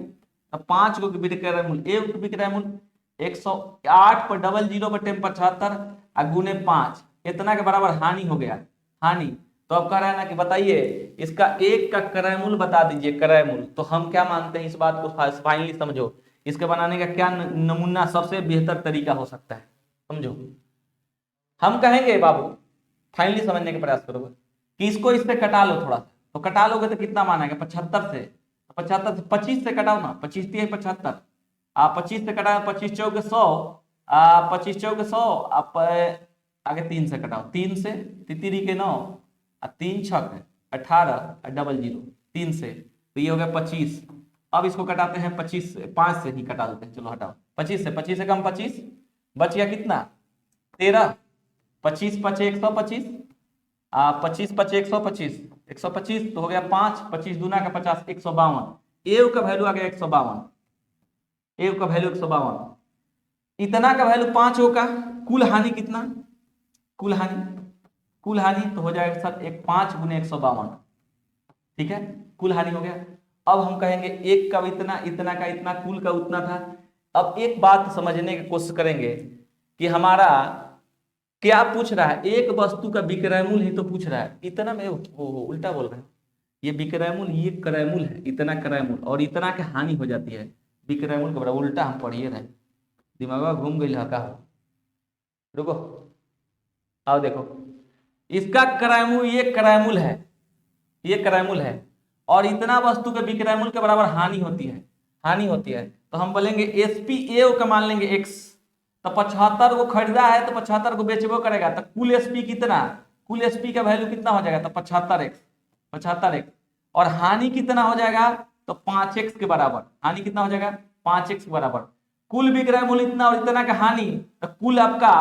अब 5 को विक्रय मूल्य, एक विक्रय मूल्य 108 पर 00 बटे 75 गुने 5, इतना के बराबर हानि हो गया, हानि। तो अब कह रहा है ना कि बताइए इसका एक का क्रय मूल्य बता दीजिए, क्रय मूल्य। तो हम क्या मानते हैं, इस बात को फाइनली समझो, इसके बनाने का क्या नमूना सबसे बेहतर तरीका हो सकता है, समझो। हम कहेंगे बाबू, फाइनली समझने का प्रयास करोगे कि इसको इससे कटा लो थोड़ा सा, तो कटा लोगे तो कितना मानेगा? 75 से, 75 से 25 से कटाओ ना, 25 3 75, 25 से कटाओ, 25 चौके 100, 25 चौके 100, आप आगे 3 से कटाओ, 3 से तितिरी के 9, 3 छक 18 डबल 0, 3 से, तो ये हो गया 25। अब इसको कटाते हैं 25 से, 5 से ही कटा देते हैं, चलो हटाओ 25 से कम 25, बच गया कितना? 13, 25 5 125, 25 5 125, 125 तो हो गया 5, 25 दूना का 50, 152, एव का वैल्यू आ गया 152, एव का वैल्यू 152, इतना का वैल्यू 5 का, कुल हानि कितना? कुल हानि तो हो जाएगा सर 5 गुने 152, ठीक है, कुल हानि हो गया। अब हम कहेंगे एक का इतना, इतना का इतना, कुल का उतना था। अब एक बात समझने की कोशिश करेंगे कि हमारा क्या पूछ रहा है, एक वस्तु का विक्रय मूल्य ही तो पूछ रहा है, इतना में उल्टा बोल रहे हैं, ये विक्रय मूल्य, ये क्रय मूल्य है, इतना क्रय मूल्य, और इतना के हानि हो जाती है विक्रय मूल्य के बराबर, उल्टा हम पढ़िए रहे, दिमाग घूम गई का हो। रुको, आओ देखो, इसका क्रय मूल्य, ये क्रय मूल्य है, ये क्रय मूल्य है, और इतना वस्तु के विक्रय मूल्य के बराबर हानि होती है, हानि होती है, तो हम बोलेंगे एसपी ए का मान लेंगे एक्स, तो 75 को खरीदा है तो 75 को बेचबो करेगा, तो कुल एसपी कितना? कुल एसपी का वैल्यू कितना हो जाएगा? तो 75x, और हानि कितना हो जाएगा? तो 5x के बराबर, हानि कितना हो जाएगा? 5x के बराबर। कुल विक्रय मूल्य इतना और इतना का हानि, तो कुल आपका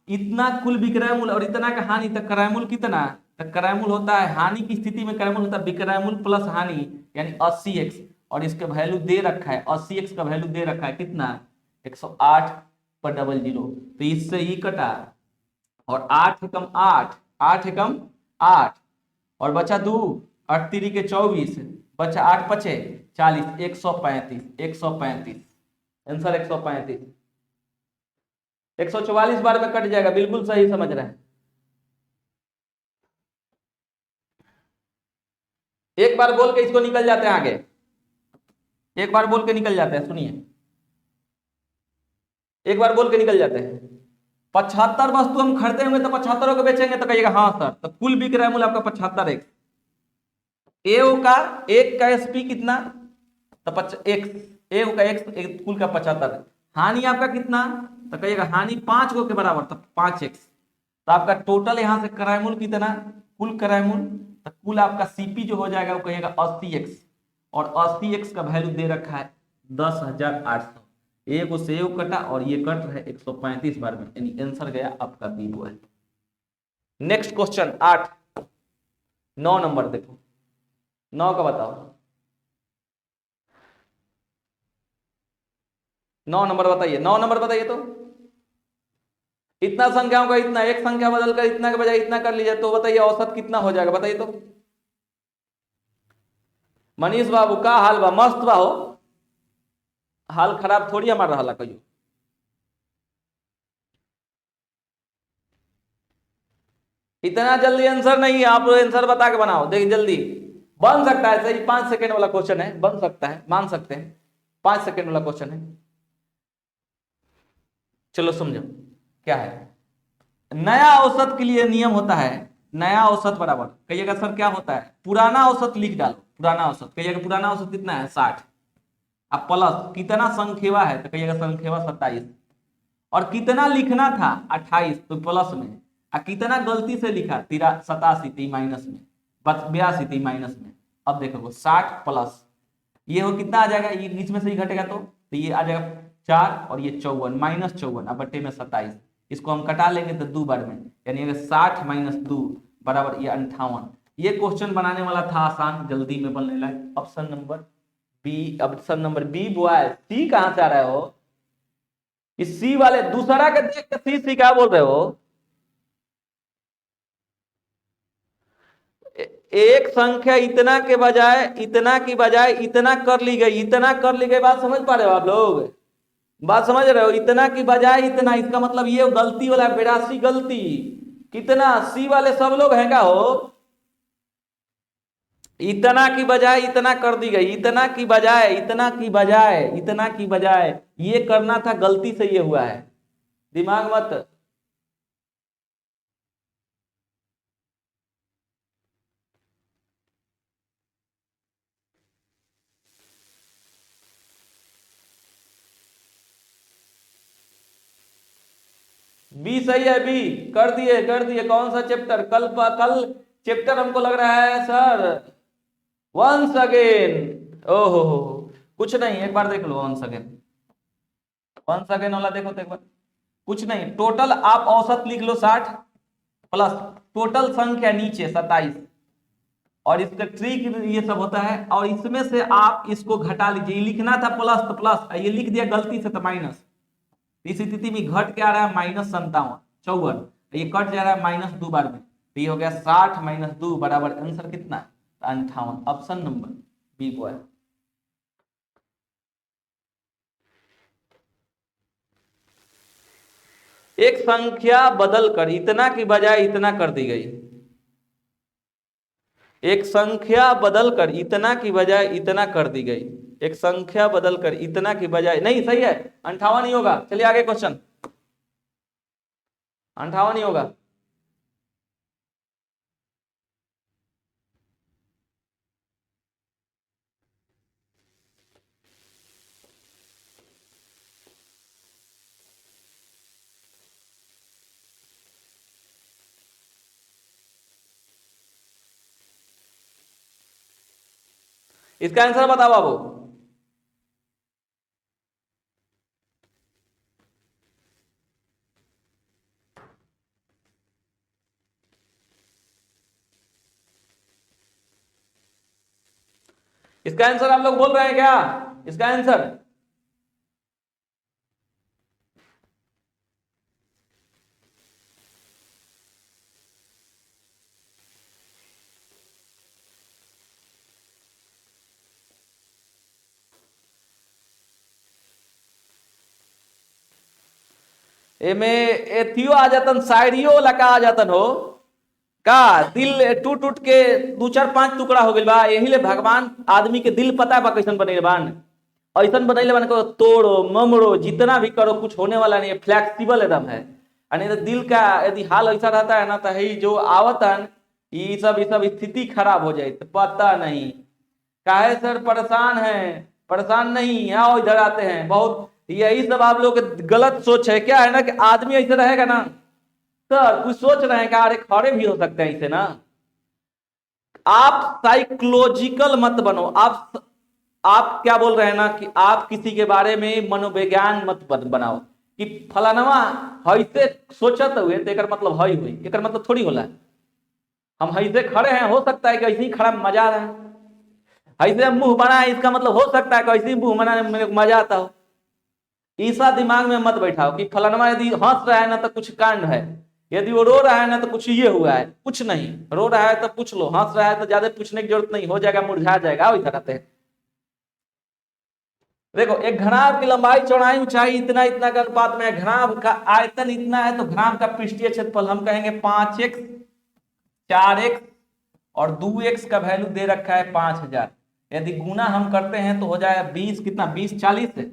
इतना कुल विक्रय मूल्य और इतना का हानि, तो क्रय मूल्य कितना? तो क्रय मूल्य होता है, हानि की स्थिति में क्रय मूल्य होता है विक्रय मूल्य प्लस हानि, यानी 80x, और इसका वैल्यू दे रखा है, 80x का वैल्यू दे रखा है कितना? 108 पर डबल 0, तो इससे ही कटा, और 8 एकम 8, 8 एकम 8, और बचा 2, 8 3 के 24, बचा 8 5 40, 135, 135, आंसर 135, 144 बार में कट जाएगा, बिल्कुल सही समझ रहे हैं। एक बार बोल के इसको निकल जाते हैं आगे, एक बार बोल के निकल जाते हैं, सुनिए, एक बार बोल के निकल जाते हैं। 75 वस्तु हम खरीदे होंगे तो 75 को बेचेंगे, तो कहिएगा हाँ सर, तो कुल विक्रय मूल्य आपका 75x, एक का एसपी कितना? तो x, ए का x, कुल का 75, हानि आपका कितना? तो कहिएगा हानि 5 के बराबर, तो 5x, तो आपका टोटल यहां से क्रय मूल्य कितना? कुल क्रय मूल्य, तो कुल आपका सीपी जो हो जाएगा वो कहिएगा 80x, और 80x का वैल्यू दे रखा है 10,800, एक को सेव कटा और ये कट रहा है 135 बार में, यानी आंसर गया आपका बी वो है। नेक्स्ट क्वेश्चन 8, 9 नंबर देखो, 9 का बताओ, 9 नंबर बताइए, 9 नंबर बताइए तो। इतना संख्याओं का इतना, एक संख्या बदलकर इतना के बजाय इतना कर लीजिए तो बताइए औसत कितना हो जाएगा, बताइए तो। मनीष बाबू का हाल बा? मस्त बा हो, हाल खराब थोड़ी हमारा रहा कहियो। इतना जल्दी आंसर नहीं है, आप आंसर बता के बनाओ, देखिए जल्दी बन सकता है सही। 5 सेकंड वाला क्वेश्चन है, बन सकता है, मान सकते हैं 5 सेकंड वाला क्वेश्चन है। चलो समझो क्या है। नया औसत के लिए नियम होता है, नया औसत बराबर कहिएगा सर क्या होता है, पुराना औसत लिख डालो, पुराना औसत कहिएगा, पुराना औसत कितना है 60, अब प्लस कितना संख्यवा है तो कहिएगा संख्यवा 27, और कितना लिखना था 28 तो प्लस में, और कितना गलती से लिखा 87 थी माइनस में, 82 थी माइनस में। अब देखो 60 प्लस ये हो कितना आ जाएगा, ये बीच में से ही घटेगा तो ये आ जाएगा 4 और ये 54 माइनस 54 अब बट्टे में 27, इसको हम कटा लेंगे तो 2 बार में, यानी अगर 60 माइनस 2 बराबर ये 58। ये क्वेश्चन बनाने वाला था आसान, जल्दी में बनने लगा। Option number B, option number B boy. C कहां से आ रहे हो, इस सी वाले दूसरा के देख के सी सी क्या बोल रहे हो। एक संख्या इतना के बजाय इतना की बजाय इतना कर ली गई, इतना कर ली गई, बात समझ पा रहे हो आप लोग, बात समझ रहे हो, इतना की बजाय इतना, इसका मतलब ये गलती वाला 82 गलती, कितना सी वाले सब लोग हैं क्या हो, इतना की बजाय इतना कर दी गई, इतना की बजाय इतना की बजाय इतना की बजाय ये करना था, गलती से ये हुआ है, दिमाग मत। बी सही है, बी कर दिए कर दिए। कौन सा चैप्टर, कल चैप्टर हमको लग रहा है सर वंस अगेन। ओहो कुछ नहीं, एक बार देख लो वंस अगेन, वंस अगेन वाला देखो तो एक बार, कुछ नहीं, टोटल आप औसत लिख लो 60 प्लस टोटल संख्या नीचे 27, और इसका ट्रिक ये सब होता है, और इसमें से आप इसको घटा लीजिए, लिखना था प्लस तो प्लस, ये लिख दिया गलती से तो माइनस, इस स्थिति में घट के आ रहा है -57 ये कट जा रहा है -2 बार में, तो ये हो गया 60 माइनस 2 बराबर आंसर कितना 58। Option number B boy. एक संख्या बदलकर इतना की बजाय इतना कर दी गई, एक संख्या बदलकर इतना की बजाय इतना कर दी गई, एक संख्या बदलकर इतना की बजाय, नहीं सही है 58 ही होगा। चलिए आगे क्वेश्चन, 58 ही होगा। इसका आंसर बताओ बाबू। इसका आंसर आप लोग बोल रहे हैं क्या, इसका आंसर एमे एथियो आ जातन, शायरियो लगा आ जातन हो का, दिल टूट टूट के 2 4 5 टुकड़ा हो गइल बा, यही ले भगवान आदमी के दिल पता बा कैसन बनैले बान, ऐसन बनैले बान को तोड़ो ममड़ो जितना भी करो कुछ होने वाला नहीं है, फ्लेक्सिबल एकदम है। नहीं तो दिल का यदि हाल ऐसा रहता है ना तो ही जो आवतन ये सब स्थिति खराब हो जाए, तो पता नहीं काहे सर परेशान है, परेशान नहीं आओ इधर आते हैं, बहुत यही सब आप लोग गलत सोच है, क्या है ना कि आदमी ऐसे रहेगा ना सर, कुछ सोच रहे हैं कि अरे खड़े भी हो सकते हैं इसे ना, आप साइकोलॉजिकल मत बनो, आप क्या बोल रहे हैं ना कि आप किसी के बारे में मनोविज्ञान मत बनाओ कि फलानवा ऐसे सोचत हुए तो एकर मतलब हई हुई, एकर मतलब थोड़ी होला हम ऐसे खड़े हैं, हो सकता है कि ऐसे ही खड़ा मजा आ रहा है, ऐसे मुंह बना है इसका मतलब हो सकता है कि ऐसे ही मुंह बनाने में मजा आता हो, ऐसा दिमाग में मत बैठाओ कि फलाना यदि हंस रहा है ना तो कुछ कांड है, यदि वो रो रहा है ना तो कुछ ये हुआ है। कुछ नहीं, रो रहा है तो पूछ लो, हंस रहा है तो ज्यादा पूछने की जरूरत नहीं, हो जाएगा, मुरझा जाएगा। वही तरह से देखो, एक घनाभ की लंबाई चौड़ाई ऊंचाई इतना इतना का अनुपात में है, घनाभ का आयतन इतना है, तो घनाभ का पृष्ठीय क्षेत्रफल हम कहेंगे 5x 4x और 2x का वैल्यू दे रखा है 5000। यदि गुना हम करते हैं तो हो जाएगा 20, कितना 20 40 है,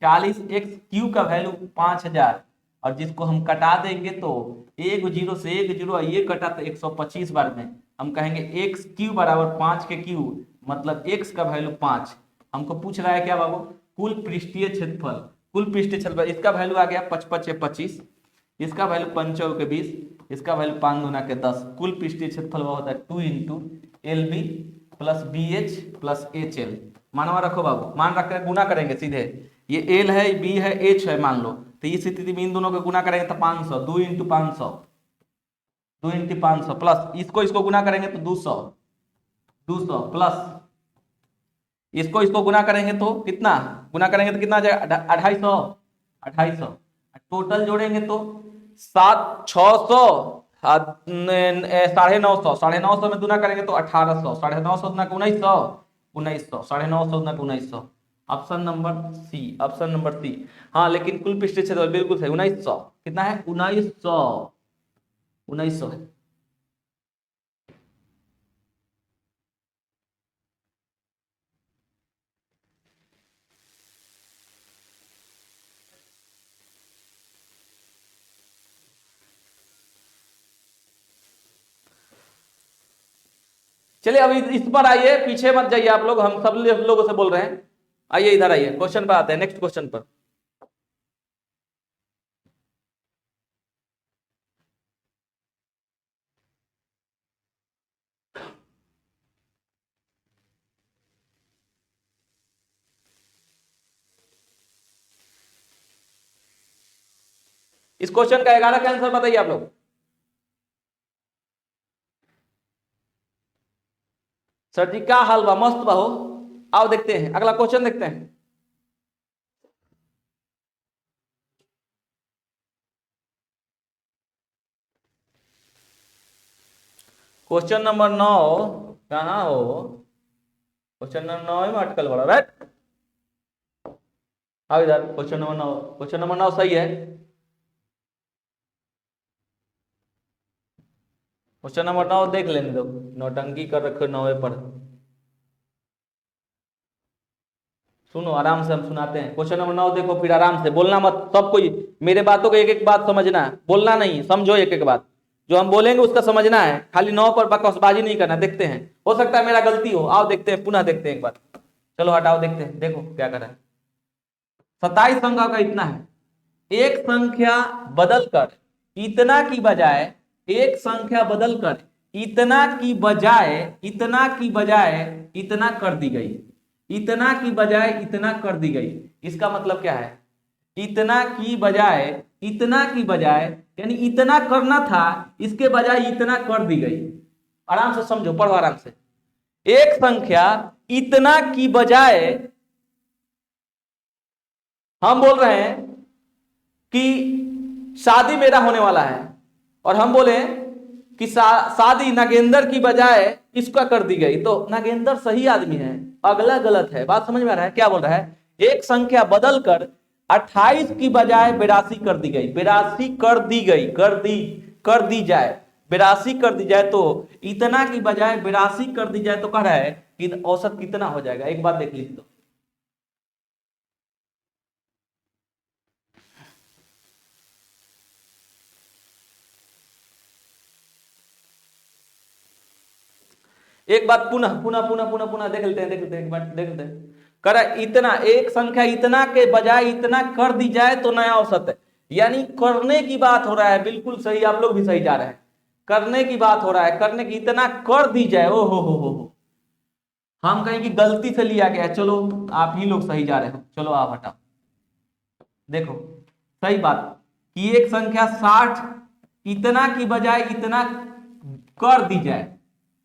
40x क्यू का वैल्यू 5000। और जिसको हम कटा देंगे तो एक जीरो से एक जीरो ये कटा तो 125 बार में हम कहेंगे x क्यू बराबर 5 के क्यू, मतलब x का वैल्यू 5। हमको पूछ रहा है क्या बाबू, कुल पृष्ठीय क्षेत्रफल। कुल पृष्ठीय क्षेत्रफल इसका वैल्यू आ गया 55 से 25, इसका वैल्यू 5 के 20, इसका वैल्यू 5 गुना के 10। कुल पृष्ठीय क्षेत्रफल वो होता है 2 into L B plus B H plus H L. मानवा रखो बाबू, मान रख कर गुना करेंगे सीधे, ये एल है, बी है, एच है मान लो, तो इस स्थिति में इन दोनों को गुना करेंगे तो 500, 2 इंटू 500, 2 इंटू 500 प्लस इसको गुना करेंगे तो 200, 200 प्लस इसको गुना करेंगे तो कितना, गुना करेंगे तो कितना आ जाएगा 250, 250 टोटल जोड़ेंगे तो 600, 950, 950 में गुना करेंगे तो 1800, 950 गुना 1900, 1900, 950 गुना 1900। Option number C, option number C. हाँ लेकिन कुल पृष्ठीय क्षेत्रफल बिल्कुल सही 1900, कितना है 1900, 1900 है। चलिए अभी इस पर आइए, पीछे मत जाइए आप लोग, हम सब लोगों से बोल रहे हैं। आइए इधर आइए, क्वेश्चन पर आते हैं, नेक्स्ट क्वेश्चन पर। इस क्वेश्चन का 11 का आंसर बताइए आप लोग। सर जी क्या हाल बा, मस्त बा हो। आओ देखते हैं, अगला क्वेश्चन देखते हैं। क्वेश्चन नंबर 9 कहाँ हो, क्वेश्चन नंबर 9 में अटकल बड़ा राइट। आओ इधर, क्वेश्चन नंबर 9, क्वेश्चन नंबर 9 सही है। क्वेश्चन नंबर 9 देख लेने दो, नौटंकी कर रखो 9 पर। सुनो आराम से हम सुनाते हैं। क्वेश्चन नंबर 9 देखो, फिर आराम से बोलना मत, सब कोई मेरे बातों को एक एक बात समझना है, बोलना नहीं, समझो एक एक बात, जो हम बोलेंगे उसका समझना है, खाली 9 पर बकवासबाजी नहीं करना। देखते हैं, हो सकता है मेरा गलती हो। आओ देखते हैं, पुनः देखते हैं एक बार। चलो हटाओ, देखते हैं, देखो क्या कर रहा है। 27 संख्या का इतना है, एक संख्या बदलकर इतना की बजाय, एक संख्या बदलकर इतना की बजाय, इतना की बजाय इतना कर दी गई, इतना की बजाय इतना कर दी गई। इसका मतलब क्या है, इतना की बजाय, इतना की बजाय यानी इतना करना था, इसके बजाय इतना कर दी गई। आराम से समझो, पढ़ो आराम से। एक संख्या इतना की बजाय, हम बोल रहे हैं कि शादी मेरा होने वाला है, और हम बोले कि शादी नागेंद्र की बजाय इसका कर दी गई, तो नागेंद्र सही आदमी है, अगला गलत है। बात समझ में आ रहा है क्या बोल रहा है। एक संख्या बदलकर 28 की बजाय 82 कर दी गई, 82 कर दी गई, कर दी जाए, 82 कर दी जाए, तो इतना की बजाय 82 कर दी जाए, तो कह रहा है कि औसत कितना हो जाएगा। एक बात देख लीजिए, तो एक बात पुनः पुनः पुनः पुनः पुनः देख लेते हैं, देख लेते हैं, एक बार देख लेते हैं। कर इतना, एक संख्या इतना के बजाय इतना कर दी जाए तो नया औसत है, यानी करने की बात हो रहा है। बिल्कुल सही, आप लोग भी सही जा रहे हैं, करने की बात हो रहा है, करने की, इतना कर दी जाए। ओ हो, हम कहें कि गलती से लिया गया। चलो आप ही लोग सही जा रहे हो, चलो आप हटाओ। देखो सही बात कि एक संख्या 60 इतना की बजाय इतना कर दी जाए,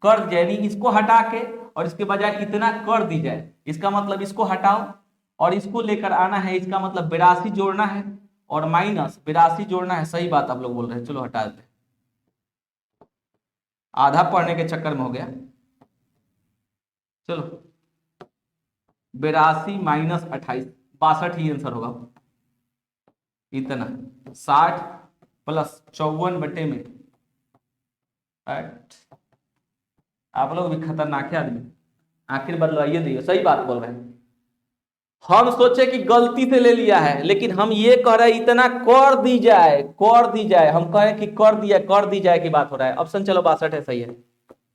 कर यानी इसको हटा के और इसके बजाय इतना कर दी जाए। इसका मतलब इसको हटाओ और इसको लेकर आना है, इसका मतलब 82 जोड़ना है और माइनस 82 जोड़ना है। सही बात आप लोग बोल रहे हैं, चलो हटा देते, आधा पढ़ने के चक्कर में हो गया। चलो 82 माइनस 28, 62 ही आंसर होगा। इतना 60 प्लस 54 बटे में 8। आप लोग भी खतरनाक है आदमी, आखिर बदलवाइए दिए। सही बात बोल रहे हैं। हम सोचे कि गलती से ले लिया है, लेकिन हम ये कह रहे हैं इतना कर दी जाए, कर दी जाए। हम कहें कि कर दिया, कर दी जाए की बात हो रहा है। ऑप्शन चलो 62 है, सही है।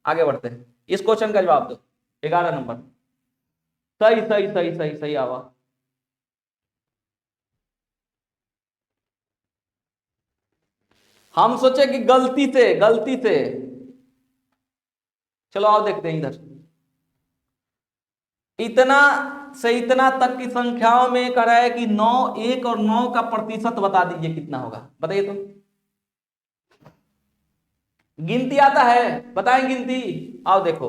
आगे बढ़ते हैं, इस क्वेश्चन का जवाब दो। 11 नंबर, सही सही सही सही सही आवा। हम सोचे कि गलती से, गलती से। चलो आओ देखते हैं इधर। इतना से इतना तक की संख्याओं में कह रहा है कि 9, 1 और 9 का प्रतिशत बता दीजिए कितना होगा, बताइए तो। गिनती आता है, बताएं गिनती। आओ देखो,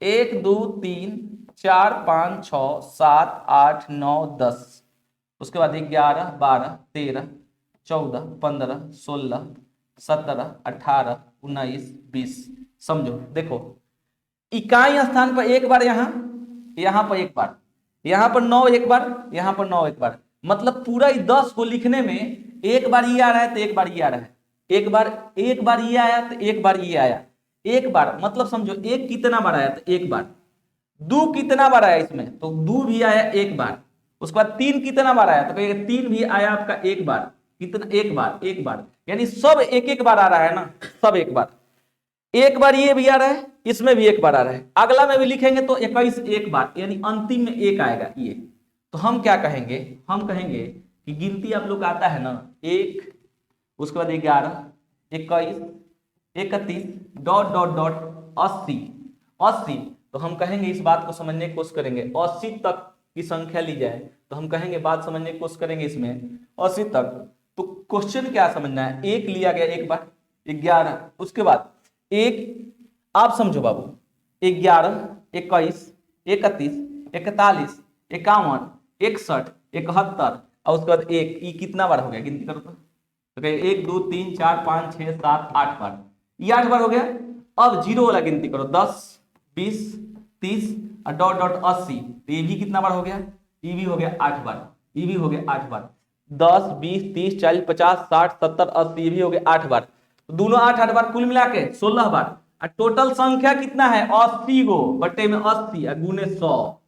1 2 3 4 5 6 7 8 9 10, उसके बाद 11 12 13 14 15 16 17 18 19 20। समझो, देखो इकाई स्थान पर एक बार, यहां पर एक बार, यहां पर 9 एक बार, यहां पर 9 एक बार। मतलब पूरा 10 को लिखने में एक बार ये आ रहा है तो एक बार ये आ रहा है, एक बार ये आया तो एक बार ये आया। एक बार मतलब समझो एक कितना बार आया तो एक बार। दो कितना बार आया इसमें, तो दो भी आया एक बार। उसके बाद 3 कितना बार आया, तो कहिएगा 3 भी आया आपका एक बार। कितना, एक बार, एक बार। यानी सब एक एक बार आ रहा है ना, सब एक बार। एक बार ये भी आ रहा है, इसमें भी एक बार आ रहा है, अगला में भी लिखेंगे तो 21 एक बार, यानी अंतिम में एक आएगा ये। तो हम क्या कहेंगे, हम कहेंगे कि गिनती आप लोग का आता है ना, 1, उसके बाद 11, 21, 31 डॉट डॉट डॉट 80, 80। तो हम कहेंगे, इस बात को समझने की कोशिश करेंगे, 80 तक की संख्या ली जाए तो हम कहेंगे, बात समझने की कोशिश करेंगे इसमें 80 तक। तो क्वेश्चन क्या समझना है, एक लिया गया एक बार, 11, उसके बाद एक, आप समझो बाबू, 11, 21, 31, 41, 51, 61, 71 और उसके बाद एक, ये कितना बार हो गया, गिनती करो तो 1 2 3 4 5 6 7 8 बार, ये 8 बार हो गया। अब जीरो वाला गिनती करो, 10 20 30 और डॉट डॉट 80, तो ये भी कितना बार हो गया, ये भी हो गया 8 बार, ये भी हो गया 8 बार। 10 20 30 40 50 60 70 80, ये भी हो गया 8 बार। तो दोनों 8 8 बार, कुल मिला के 16 बार। और टोटल संख्या कितना है, 80 गो बटे में 80 गुने 100,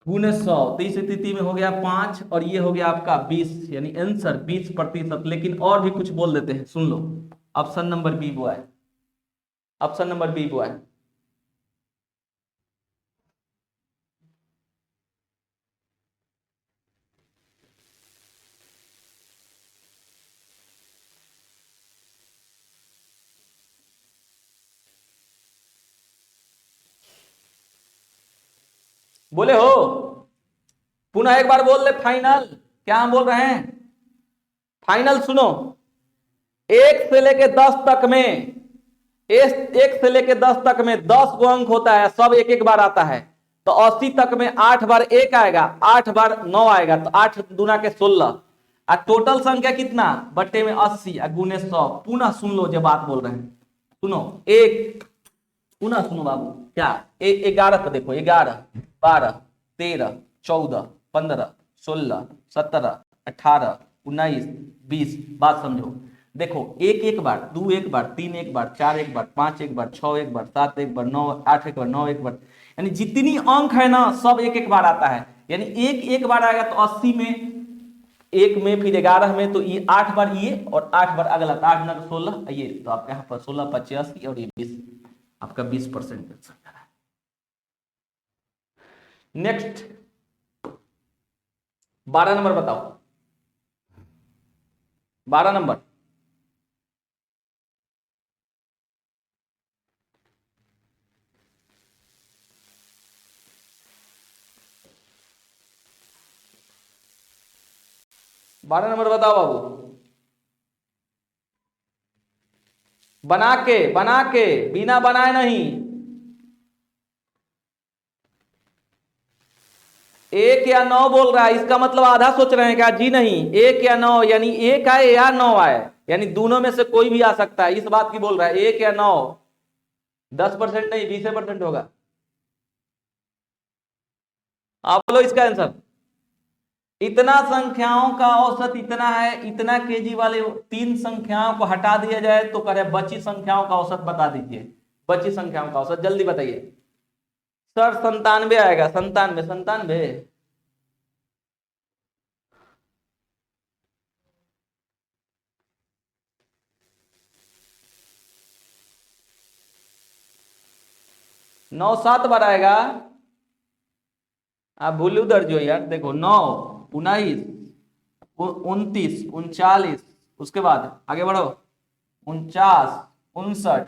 गुने 100। तो इस स्थिति में हो गया 5 और ये हो गया आपका 20, यानी आंसर 20%। लेकिन और भी कुछ बोल देते हैं, सुन लो। ऑप्शन नंबर बी वो है, ऑप्शन नंबर बी वो है। बोले हो, पुनः एक बार बोल ले फाइनल, क्या हम बोल रहे हैं, फाइनल सुनो। 1 से लेके 10 तक में, 1 से लेके 10 तक में 10 गो अंक होता है, सब एक एक बार आता है। तो 80 तक में 8 बार एक आएगा, 8 बार 9 आएगा, तो 8 दूना के 16। और टोटल संख्या कितना, बट्टे में 80 गुने 100। पुनः सुन लो जो बात बोल रहे हैं, सुनो। एक, पुनः सुनो बाबू, क्या 11 पर देखो, 11 12 13 14 15 16 17 18 19 20। बात समझो, देखो एक एक बार, 2 एक बार, 3 एक बार, 4 एक बार, 5 एक बार, 6 एक बार, 7 एक बार, 9 8 एक बार, 9 एक बार, यानी जितनी अंक है ना सब एक एक बार आता है। यानी एक एक बार आएगा तो 80 में, एक में, फिर 11 में, तो ये 8 बार ये और 8 बार अगला, 8 9 16 ये। तो आपके यहाँ पर 16 85 और ये 20, आपका 20%। नेक्स्ट 12 नंबर बताओ, 12 नंबर। बारह नंबर बताओ बाबू, बना के, बिना बनाए नहीं। एक या 9 बोल रहा है, इसका मतलब आधा सोच रहे हैं क्या? जी नहीं, 1 या 9, यानी 1 आए या 9 आए, यानी दोनों में से कोई भी आ सकता है, इस बात की बोल रहा है। 1 या 9, 10% नहीं 20% होगा। आप बोलो इसका आंसर। इतना संख्याओं का औसत इतना है, इतना केजी वाले 3 संख्याओं को हटा दिया जाए तो करे बची संख्याओं का औसत बता दीजिए। बची संख्याओं का औसत जल्दी बताइए सर। 97 आएगा, 97, 97। 9 7 बार आएगा। आप भूल उधर जो यार, देखो 9, 19, 29, 39, उसके बाद आगे बढ़ो 49, 59,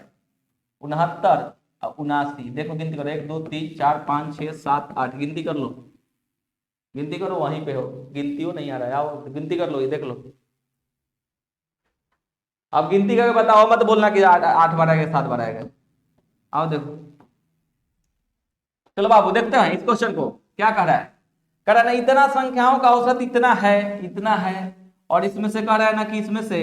69 और 79। देखो गिनती करो, 1 2 3 4 5 6 7 8, गिनती कर लो, गिनती करो, वहीं पे हो, गिनती हो नहीं आ रहा है, आओ गिनती कर लो, ये देख लो। अब गिनती करके बताओ, मत बोलना कि 8 बार आएगा 7 बार आएगा। आओ देखो, चलो बाबू देखते हैं इस क्वेश्चन को क्या कह रहा है। कह रहा है ना इतना संख्याओं का औसत इतना है, इतना है, और इसमें से कह रहा है ना कि इसमें से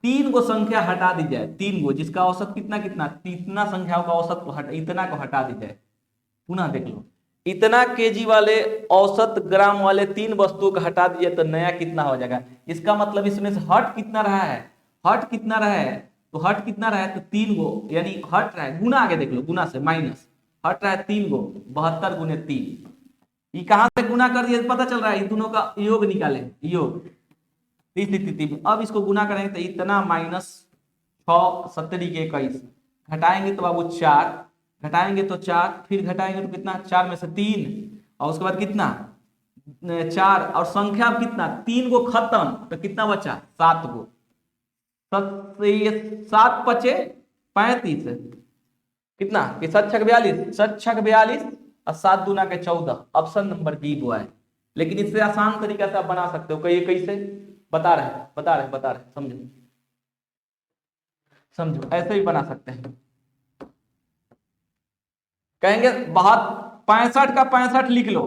3 को संख्या हटा दी जाए, 3 को, जिसका औसत कितना कितना, इतना संख्याओं का औसत को इतना को हटा दी जाए। पुनः देख लो, इतना केजी वाले औसत ग्राम वाले 3 वस्तुओं को हटा दिए तो नया कितना हो जाएगा। इसका मतलब इसमें से हट कितना रहा है, हट कितना रहा है, तो हट कितना रहा है, तो 3 गो, यानी हट रहा है, गुना आगे देख लो, गुना से माइनस, हट रहा है 3 गो, 72 गुने 3। ये कहां से गुना कर दिया पता चल रहा है, इन दोनों का योग निकाले, योग। इस स्थिति में अब इसको गुना करेंगे तो इतना माइनस 6 70 के 21, घटाएंगे तो बाबू 4, घटाएंगे तो 4, फिर घटाएंगे तो कितना, 4 में से 3, और उसके बाद कितना 4, और संख्या अब कितना, 3 को खत्म तो कितना बचा, 7 को, 7 पचे 35, कितना कि 7 छक 42, 7 छक 42 और 7 दूना के 14, ऑप्शन नंबर बी वो है। लेकिन इससे आसान तरीका से आप बना सकते हो, कई कैसे बता रहे समझो, समझो ऐसे भी बना सकते हैं। कहेंगे बहुत 65 का 65 लिख लो,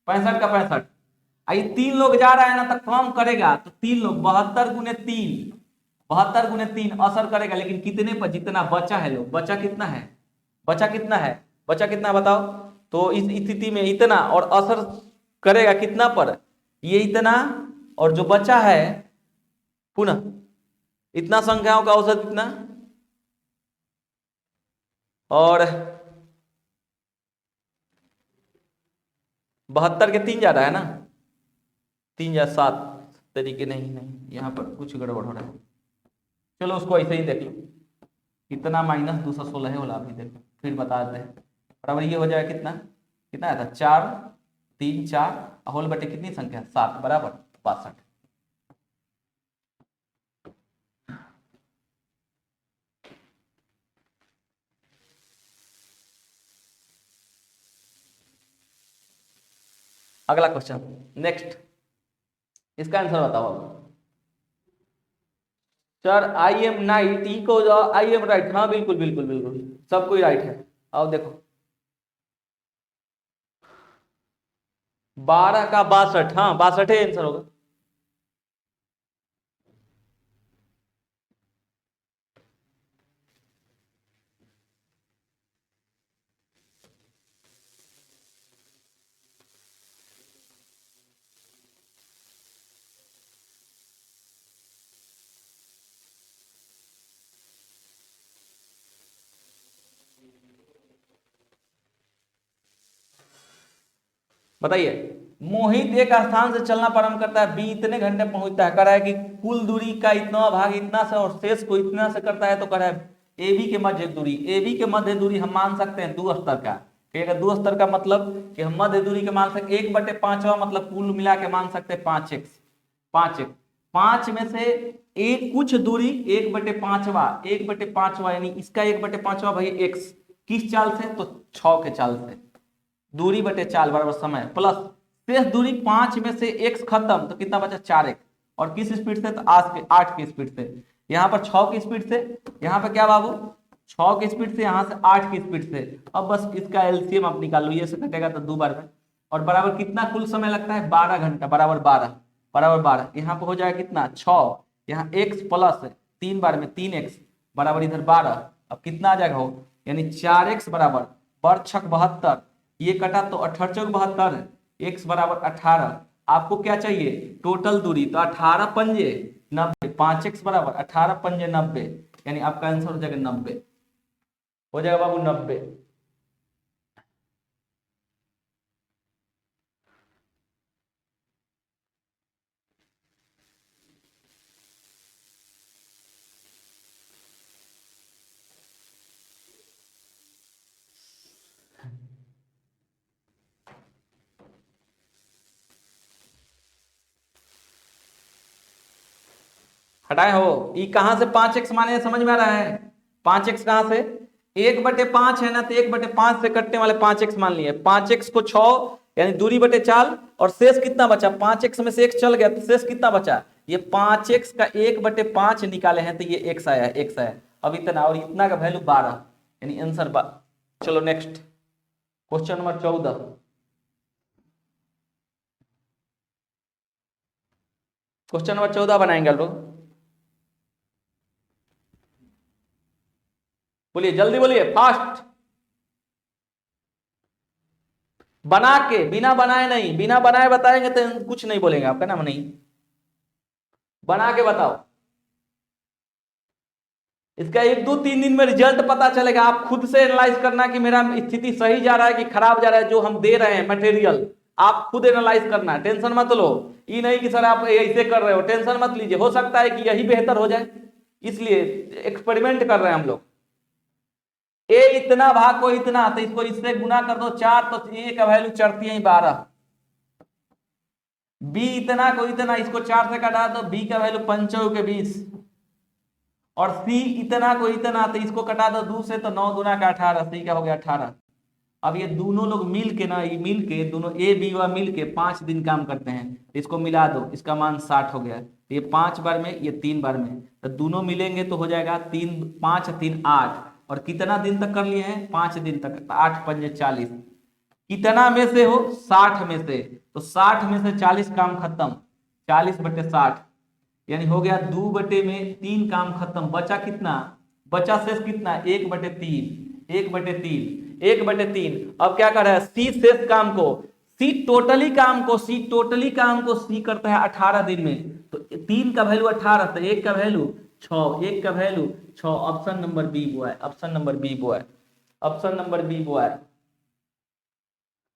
65 का 65, आई 3 लोग जा रहा है ना तो कम करेगा, तो 3 लोग 72 गुने 3, 72 गुने 3 असर करेगा, लेकिन कितने पर, जितना बचा है लोग, बचा कितना है, बचा कितना है, बचा कितना बताओ। तो इस स्थिति में इतना, और असर करेगा कितना पर, ये इतना, और जो बचा है पुनः इतना संख्याओं का औसत इतना, और 72 के 3 जा रहा है ना, 3 या 7 तरीके, नहीं नहीं यहाँ पर कुछ गड़बड़ हो रहा है। चलो उसको ऐसे ही देख लो, कितना माइनस 216 है, बोला अभी देखो फिर बता देते हैं। बराबर ये हो जाएगा कितना, कितना आया था 4 3 4 होल बटे कितनी संख्या 7, बराबर 62। अगला क्वेश्चन नेक्स्ट, इसका आंसर बताओ सर। आई एम नाइट, ई को आई एम राइट, हाँ बिल्कुल बिल्कुल बिल्कुल सब कोई राइट है। आओ देखो 12 का 62, हाँ 62 आंसर होगा। बताइए, मोहित एक स्थान से चलना प्रारंभ करता है, बी इतने घंटे पहुंचता है, कह रहा है कि कुल दूरी का इतना भाग इतना से और शेष को इतना से करता है, तो कह रहा है ए बी के मध्य दूरी, ए बी के मध्य दूरी हम मान सकते हैं 2 स्तर का, अगर 2 स्तर का मतलब कि हम मध्य दूरी के मान सकते 1/5, मतलब कुल मिला के मान सकते हैं 5x, 5x, 5 में से एक कुछ दूरी 1/5, 1/5 यानी इसका 1/5 भाई x, किस चाल से, तो 6 के चाल से, दूरी बटे 4 बराबर समय, प्लस शेष दूरी 5 में से x खत्म तो कितना बचा 4x, और किस स्पीड से, तो 8 की स्पीड से, यहाँ पर 6 की स्पीड से, यहाँ पर क्या बाबू 6 की स्पीड से, यहाँ से 8 की स्पीड से। अब बस इसका एलसीएम आप निकाल लो, ये से कटेगा तो 2 बार में और बराबर कितना कुल समय लगता है 12 घंटा, बराबर 12 यहाँ पे हो जाएगा कितना 6, यहाँ x प्लस 3 बार में 3x बराबर इधर 12। अब कितना आ जाएगा हो, यानी 4x बराबर बर छक 72, ये कटा तो 18 चौक 72, x बराबर 18। आपको क्या चाहिए टोटल दूरी, तो 18 पंजे 90, 5x बराबर 18 पंजे 90, यानी आपका आंसर हो जाएगा 90, हो जाएगा बाबू 90। हटाए हो, ये कहां से 5x माने समझ में आ रहा है, 5x कहां से 1/5 है ना, तो 1/5 से कटने वाले 5x मान लिए, 5x को 6 यानी दूरी बटे 4 और शेष कितना बचा, 5x में से x चल गया तो शेष कितना बचा, ये 5x का 1/5 निकाले हैं तो ये x आया, x आया। अब इतना और इतना का वैल्यू 12, यानी आंसर चलो next question number 14। Question number 14 बनाएंगे आप लोग, बोलिए जल्दी बोलिए फास्ट, बना के, बिना बनाए नहीं, बिना बनाए बताएंगे तो कुछ नहीं बोलेंगे, आपका नाम नहीं, बना के बताओ। इसका 1 2 3 दिन में रिजल्ट पता चलेगा, आप खुद से एनालाइज करना कि मेरा स्थिति सही जा रहा है कि खराब जा रहा है, जो हम दे रहे हैं मटेरियल आप खुद एनालाइज करना, टेंशन मत लो। ये नहीं कि सर आप ऐसे कर रहे हो, टेंशन मत लीजिए, हो सकता है कि यही बेहतर हो जाए, इसलिए एक्सपेरिमेंट कर रहे हैं हम लोग। ए इतना भाग को इतना, तो इसको इससे गुना कर दो 4, तो ए का वैल्यू चढ़ती है 12। बी इतना को इतना, इसको 4 से काटा दो, बी का वैल्यू 5 के 20, और सी इतना को इतना, तो इसको कटा दो 2 से, तो 9 दूना का 18, सी का हो गया 18। अब ये दोनों लोग मिल के ना, ये मिल के दोनों ए बी व मिल के 5 दिन काम करते हैं, इसको मिला दो, इसका मान 60 हो गया। ये 5 बार में, ये 3 बार में, तो दोनों मिलेंगे तो हो जाएगा 3 5 3 8, और कितना दिन तक कर लिए हैं 5 दिन तक, 8 पंजे 40, कितना में से हो 60 में से, तो 60 में से 40 काम खत्म, 40/60, यानी हो गया 2/3 काम खत्म, बचा कितना, बचा शेष कितना 1/3, 1/3। अब क्या कर रहा है सी शेष काम को, सी टोटली काम को, सी करता है 18 दिन में, तो 3 का वैल्यू 18, तो 1 का वैल्यू 6, 1 का वैल्यू 6, ऑप्शन नंबर बी वो है, ऑप्शन नंबर बी वो है, ऑप्शन नंबर बी वो है,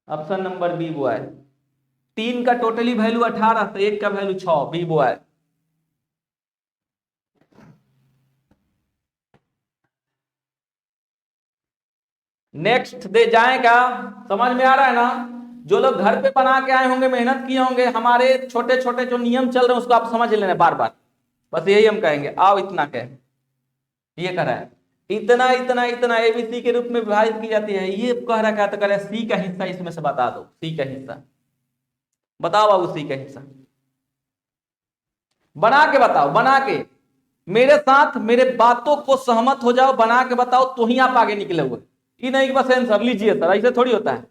ऑप्शन नंबर बी वो है। 3 का टोटली वैल्यू 18, तो 1 का वैल्यू 6, बी वो है। नेक्स्ट दे जाएगा, समझ में आ रहा है ना, जो लोग घर पे बना के आए होंगे, मेहनत किए होंगे, हमारे छोटे छोटे जो नियम चल रहे हैं उसको आप समझ लेना बार बार, बस यही हम कहेंगे, आओ इतना कह, ये कह रहा है इतना इतना इतना एबीसी के रूप में विभाजित की जाती है, ये कह रहा है, तो कह रहा है सी का हिस्सा इसमें से बता दो, सी का हिस्सा बताओ बाबू, सी का हिस्सा बना के बताओ, बना के मेरे साथ मेरे बातों को सहमत हो जाओ, बना के बताओ तो ही आप आगे निकले हुए, ये नहीं कि बस आंसर लीजिए सर, ऐसे थोड़ी होता है,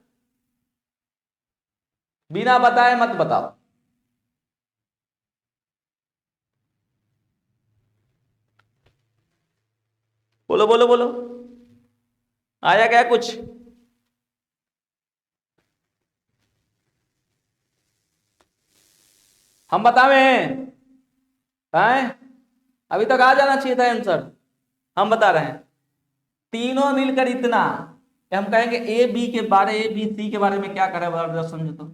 बिना बताए मत बताओ। बोलो बोलो बोलो, आया क्या कुछ, हम बतावे हैं, अभी तक आ जाना चाहिए था आंसर, हम बता रहे हैं तीनों मिलकर इतना, हम कहेंगे ए बी के बारे, ए बी सी के बारे में क्या करे समझो तो,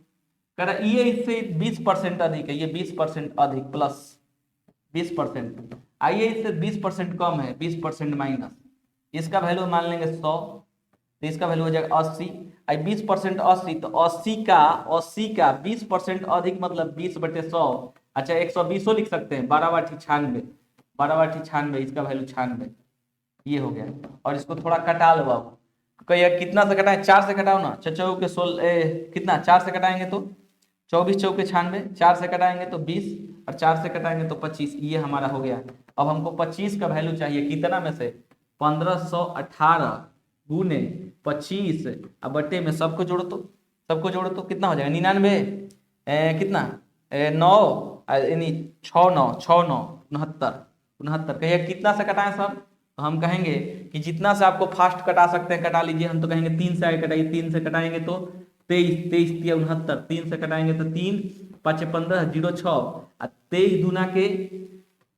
कह रहा ये इससे 20% अधिक है, ये 20% अधिक प्लस 20%, आइए इससे 20% कम है, 20% माइनस, इसका वैल्यू मान लेंगे 100, तो इसका वैल्यू हो जाएगा 80, 20% 80, तो 80 का 20% अधिक मतलब 20/100, अच्छा 120 लिख सकते हैं, 12/96, 12/96, इसका वैल्यू 96, ये हो गया। और इसको थोड़ा कटा लो बाबू, कितना से कटाएं, 4 से कटाओ ना, चौ के 16 कितना, 4 से कटाएंगे तो 24 चौके 96, 4 से कटाएंगे तो 20, और 4 से कटाएंगे तो 25, ये हमारा हो गया। अब हमको 25 का वैल्यू चाहिए, कितना में से 1518 गुने 25 अब बट्टे में सबको जोड़ो तो सबको जोड़ो तो कितना हो जाएगा 99, कितना 9, यानी 6 9 6 9 69 69। कहिए कितना से कटाएं सर? तो हम कहेंगे कि जितना से आपको फास्ट कटा सकते हैं कटा लीजिए। हम तो कहेंगे 3 से आगे कटाइए। 3 से कटाएंगे तो 23, 23 तिया 69। 3 से कटाएंगे तो 3 5 15 0 6, 23 दूना के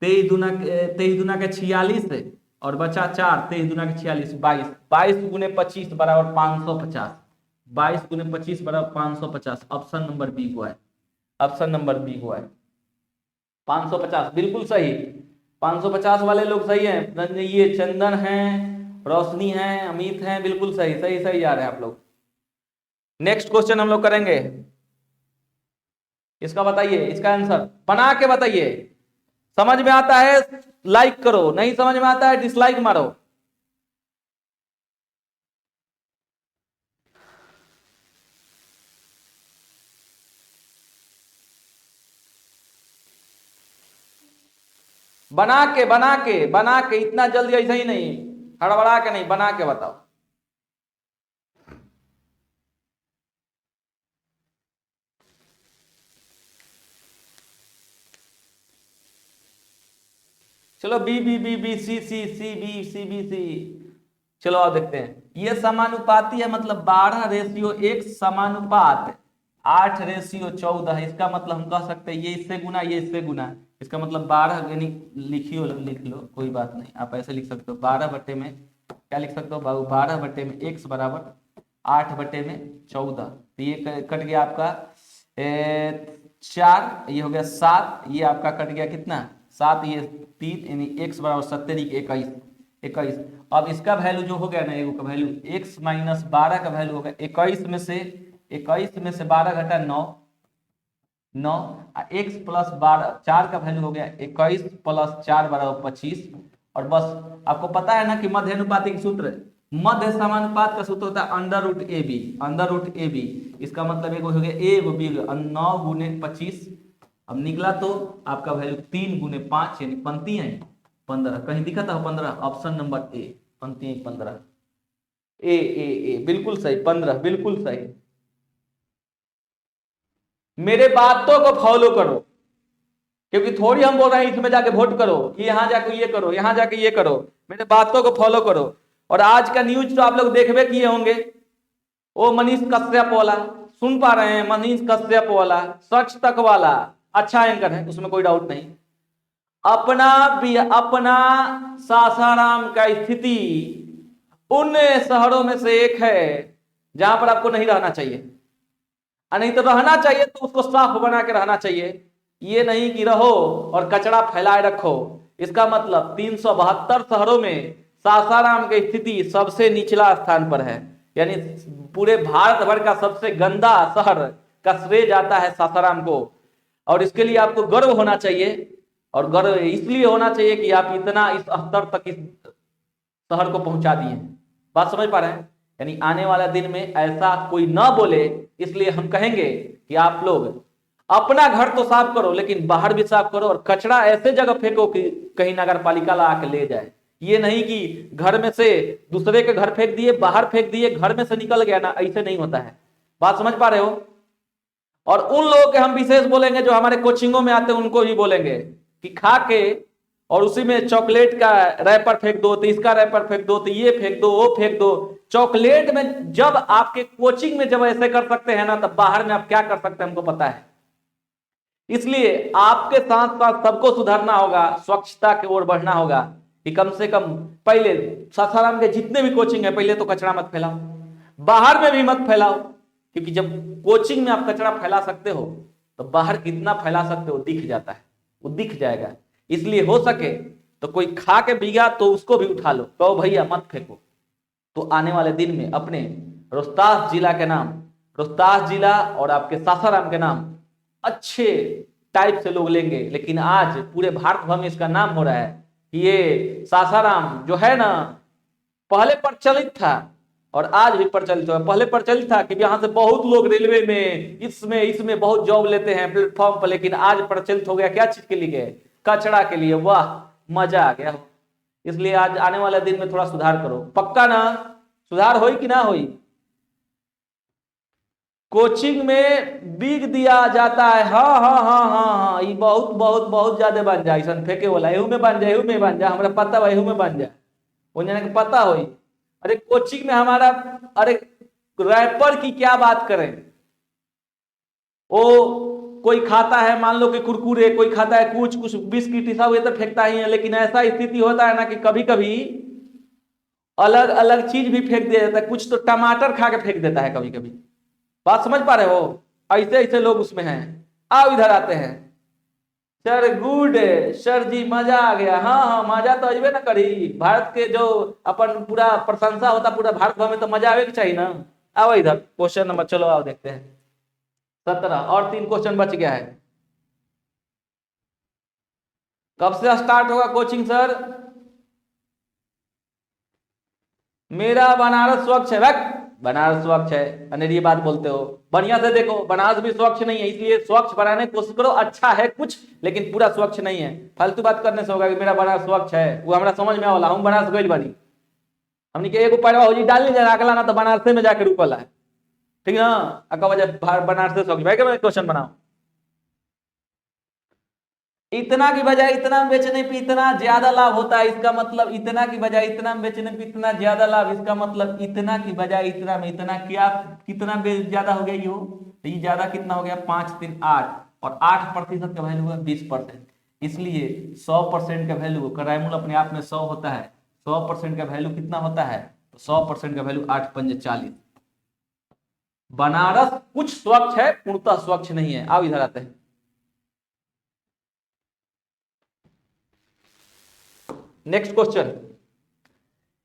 23 दूना के 46 और बचा 4। 23 दूना के 46 22। 22 गुने 25 बराबर 550। 22 गुने 25 बराबर 550। ऑप्शन नंबर बी हुआ है। ऑप्शन नंबर बी हुआ है 550, बिल्कुल सही। 550 वाले लोग सही हैं। ये चंदन है, रोशनी है, अमित है, बिल्कुल सही सही सही जा रहे हैं आप लोग। नेक्स्ट क्वेश्चन हम लोग करेंगे। इसका बताइए, इसका आंसर बना के बताइए। समझ में आता है लाइक करो, नहीं समझ में आता है डिसलाइक मारो। बना के इतना जल्दी ऐसा ही नहीं, हड़बड़ा के नहीं, बना के बताओ। चलो B B B B C C C B C B C. चलो और देखते हैं। ये समानुपाती है, मतलब 12:1 समानुपात 8:14। इसका मतलब हम कह सकते हैं ये इससे गुना, ये इससे गुना। इसका मतलब 12, यानी लिखियो, लिख लो कोई बात नहीं, आप ऐसे लिख सकते हो 12 बटे में क्या लिख सकते हो बाबू, 12 बटे में x बराबर 8 बटे में 14। तो ये कट गया आपका 4, ये हो गया 7, ये आपका कट गया कितना 7, ये 3, यानी x बराबर 70 21। अब इसका वैल्यू जो हो गया ना, एगो का वैल्यू x माइनस 12 का वैल्यू हो गया 21 में से 12 घटा 9 9, x प्लस 12 4 का वैल्यू हो गया 21 प्लस 4 बराबर 25। और बस आपको पता है ना कि मध्य अनुपाती की सूत्र, मध्य समानुपात का सूत्र होता है under root A B. Under root A B, इसका मतलब एक हो गया ए एगो बी, 9 गुने 25। अब निकला तो आपका वैल्यू 3 गुने 5, यानी पंक्ति है 15। कहीं दिखा था 15? ऑप्शन नंबर ए, पंक्ति 15। ए बिल्कुल सही, 15 बिल्कुल सही। मेरे बातों को फॉलो करो, क्योंकि थोड़ी हम बोल रहे हैं इसमें जाके वोट करो, ये यहां जाके ये करो, यहां जाके ये करो। मेरे बातों को फॉलो करो। और आज का न्यूज तो आप लोग देखबे किए होंगे, वो मनीष कश्यप वाला, सुन पा रहे हैं? मनीष कश्यप वाला, सच तक वाला, अच्छा एंकर है, उसमें कोई डाउट नहीं। अपना सासाराम का स्थिति उन शहरों में से एक है जहां पर आपको नहीं रहना चाहिए, नहीं तो रहना चाहिए तो उसको साफ बना के रहना चाहिए। ये नहीं कि रहो और कचरा फैलाए रखो। इसका मतलब 372 शहरों में सासाराम की स्थिति सबसे निचला स्थान पर है, यानी पूरे भारत भर का सबसे गंदा शहर का श्रेय जाता है सासाराम को। और इसके लिए आपको गर्व होना चाहिए, और गर्व इसलिए होना चाहिए कि आप इतना इस स्तर तक इस शहर को पहुंचा दिए। बात समझ पा रहे हैं? यानी आने वाला दिन में ऐसा कोई ना बोले, इसलिए हम कहेंगे कि आप लोग अपना घर तो साफ करो, लेकिन बाहर भी साफ करो, और कचरा ऐसे जगह फेंको कि कहीं नगर पालिका ला के ले जाए। ये नहीं कि घर में से दूसरे के घर फेंक दिए, बाहर फेंक दिए, घर में से निकल गया ना, ऐसे नहीं होता है। बात समझ पा रहे हो? और उन लोगों के हम विशेष बोलेंगे जो हमारे कोचिंगों में आते हैं, उनको भी बोलेंगे कि खा के और उसी में चॉकलेट का रैपर फेंक दो, तो इसका रैपर फेंक दो, तो ये फेंक दो, वो फेंक दो। चॉकलेट में जब आपके कोचिंग में जब ऐसे कर सकते हैं ना, तब बाहर में आप क्या कर सकते हैं हमको पता है। इसलिए आपके साथ साथ सबको सुधारना होगा, स्वच्छता की ओर बढ़ना होगा, कि कम से कम पहले सासाराम के जितने भी कोचिंग है, पहले तो कचरा मत फैलाओ, बाहर में भी मत फैलाओ। क्योंकि जब कोचिंग में आप कचरा फैला सकते हो, तो बाहर कितना फैला सकते हो दिख जाता है, वो दिख जाएगा। इसलिए हो सके तो कोई खा के बिगा तो उसको भी उठा लो, कहो भैया मत फेंको। तो आने वाले दिन में अपने रोहतास जिला के नाम, रोहतास जिला और आपके सासाराम के नाम अच्छे टाइप से लोग लेंगे। लेकिन आज पूरे भारत भर में इसका नाम हो रहा है कि ये सासाराम जो है ना, पहले प्रचलित था और आज भी प्रचलित है। पहले प्रचलित था कि यहाँ से बहुत लोग रेलवे में इसमें बहुत जॉब लेते हैं प्लेटफॉर्म पर, लेकिन आज प्रचलित हो गया क्या चीज के लिए? कचरा के लिए। वाह, मजा आ गया। इसलिए आज आने वाले दिन में थोड़ा सुधार करो, पक्का ना? सुधार होई कि ना होई? कोचिंग में बिग दिया जाता है। हाँ हाँ हाँ हाँ हाँ, ये बहुत बहुत बहुत ज्यादा बन जाए, ऐसा फेंके बोला एहू में बन जाए, एहू में बन जाए, हमरा पता बा एहू में बन जाए, वो जाने के पता होई। अरे कोचिंग में हमारा, अरे रैपर की क्या बात करें, वो कोई खाता है मान लो कि कुरकुरे, कोई खाता है कुछ कुछ बिस्किट, सब ये तो फेंकता ही है, लेकिन ऐसा स्थिति होता है ना कि कभी कभी अलग अलग चीज भी फेंक दिया जाता है, कुछ तो टमाटर खा के फेंक देता है कभी कभी। बात समझ पा रहे हो, ऐसे ऐसे लोग उसमें हैं। आओ इधर आते हैं सर, गुड सर जी, मजा आ गया। हाँ हाँ, मजा तो अजबे ना करी, भारत के जो अपन पूरा प्रशंसा होता पूरा भारत भर में, तो मजा आवे के चाहिए ना। आओ इधर क्वेश्चन नंबर, चलो आओ देखते हैं 17, और 3 क्वेश्चन बच गया है। कब से स्टार्ट होगा कोचिंग सर? मेरा बनारस स्वच्छ है। वक्त बनारस स्वच्छ है, अनेरी बात बोलते हो। बढ़िया से देखो, बनारस भी स्वच्छ नहीं है, इसलिए स्वच्छ बनाने की कोशिश करो। अच्छा है कुछ, लेकिन पूरा स्वच्छ नहीं है। फालतू बात करने से होगा कि मेरा बनारस स्वच्छ है, वो हमारा समझ में आवला, हम बनारस गइल बानी, हमने के एगो पैरवा हो जी डाल लीजिए अगला ना, तो बनारस में जाके रुकला है, ठीक है ना। अका वजह बनारस से स्वच्छ भाई, मैं क्वेश्चन बनाओ। इतना की बजाय इतना में बेचने पे इतना ज्यादा लाभ होता है, इसका मतलब इतना की बजाय इतना में बेचने पे इतना ज्यादा लाभ, इसका मतलब इतना की बजाय इतना में इतना, क्या कितना ज्यादा हो गया ये हो, तो ये ज्यादा कितना हो गया, 5 3 8, और 8% का वैल्यू है 20%, इसलिए 100% का वैल्यू कराइमूल अपने आप में 100 होता है, 100% का वैल्यू कितना होता है, तो 100% का वैल्यू 8 पंजे 40। बनारस कुछ स्वच्छ है, पूर्णतः स्वच्छ नहीं है। आओ इधर आते हैं, नेक्स्ट क्वेश्चन।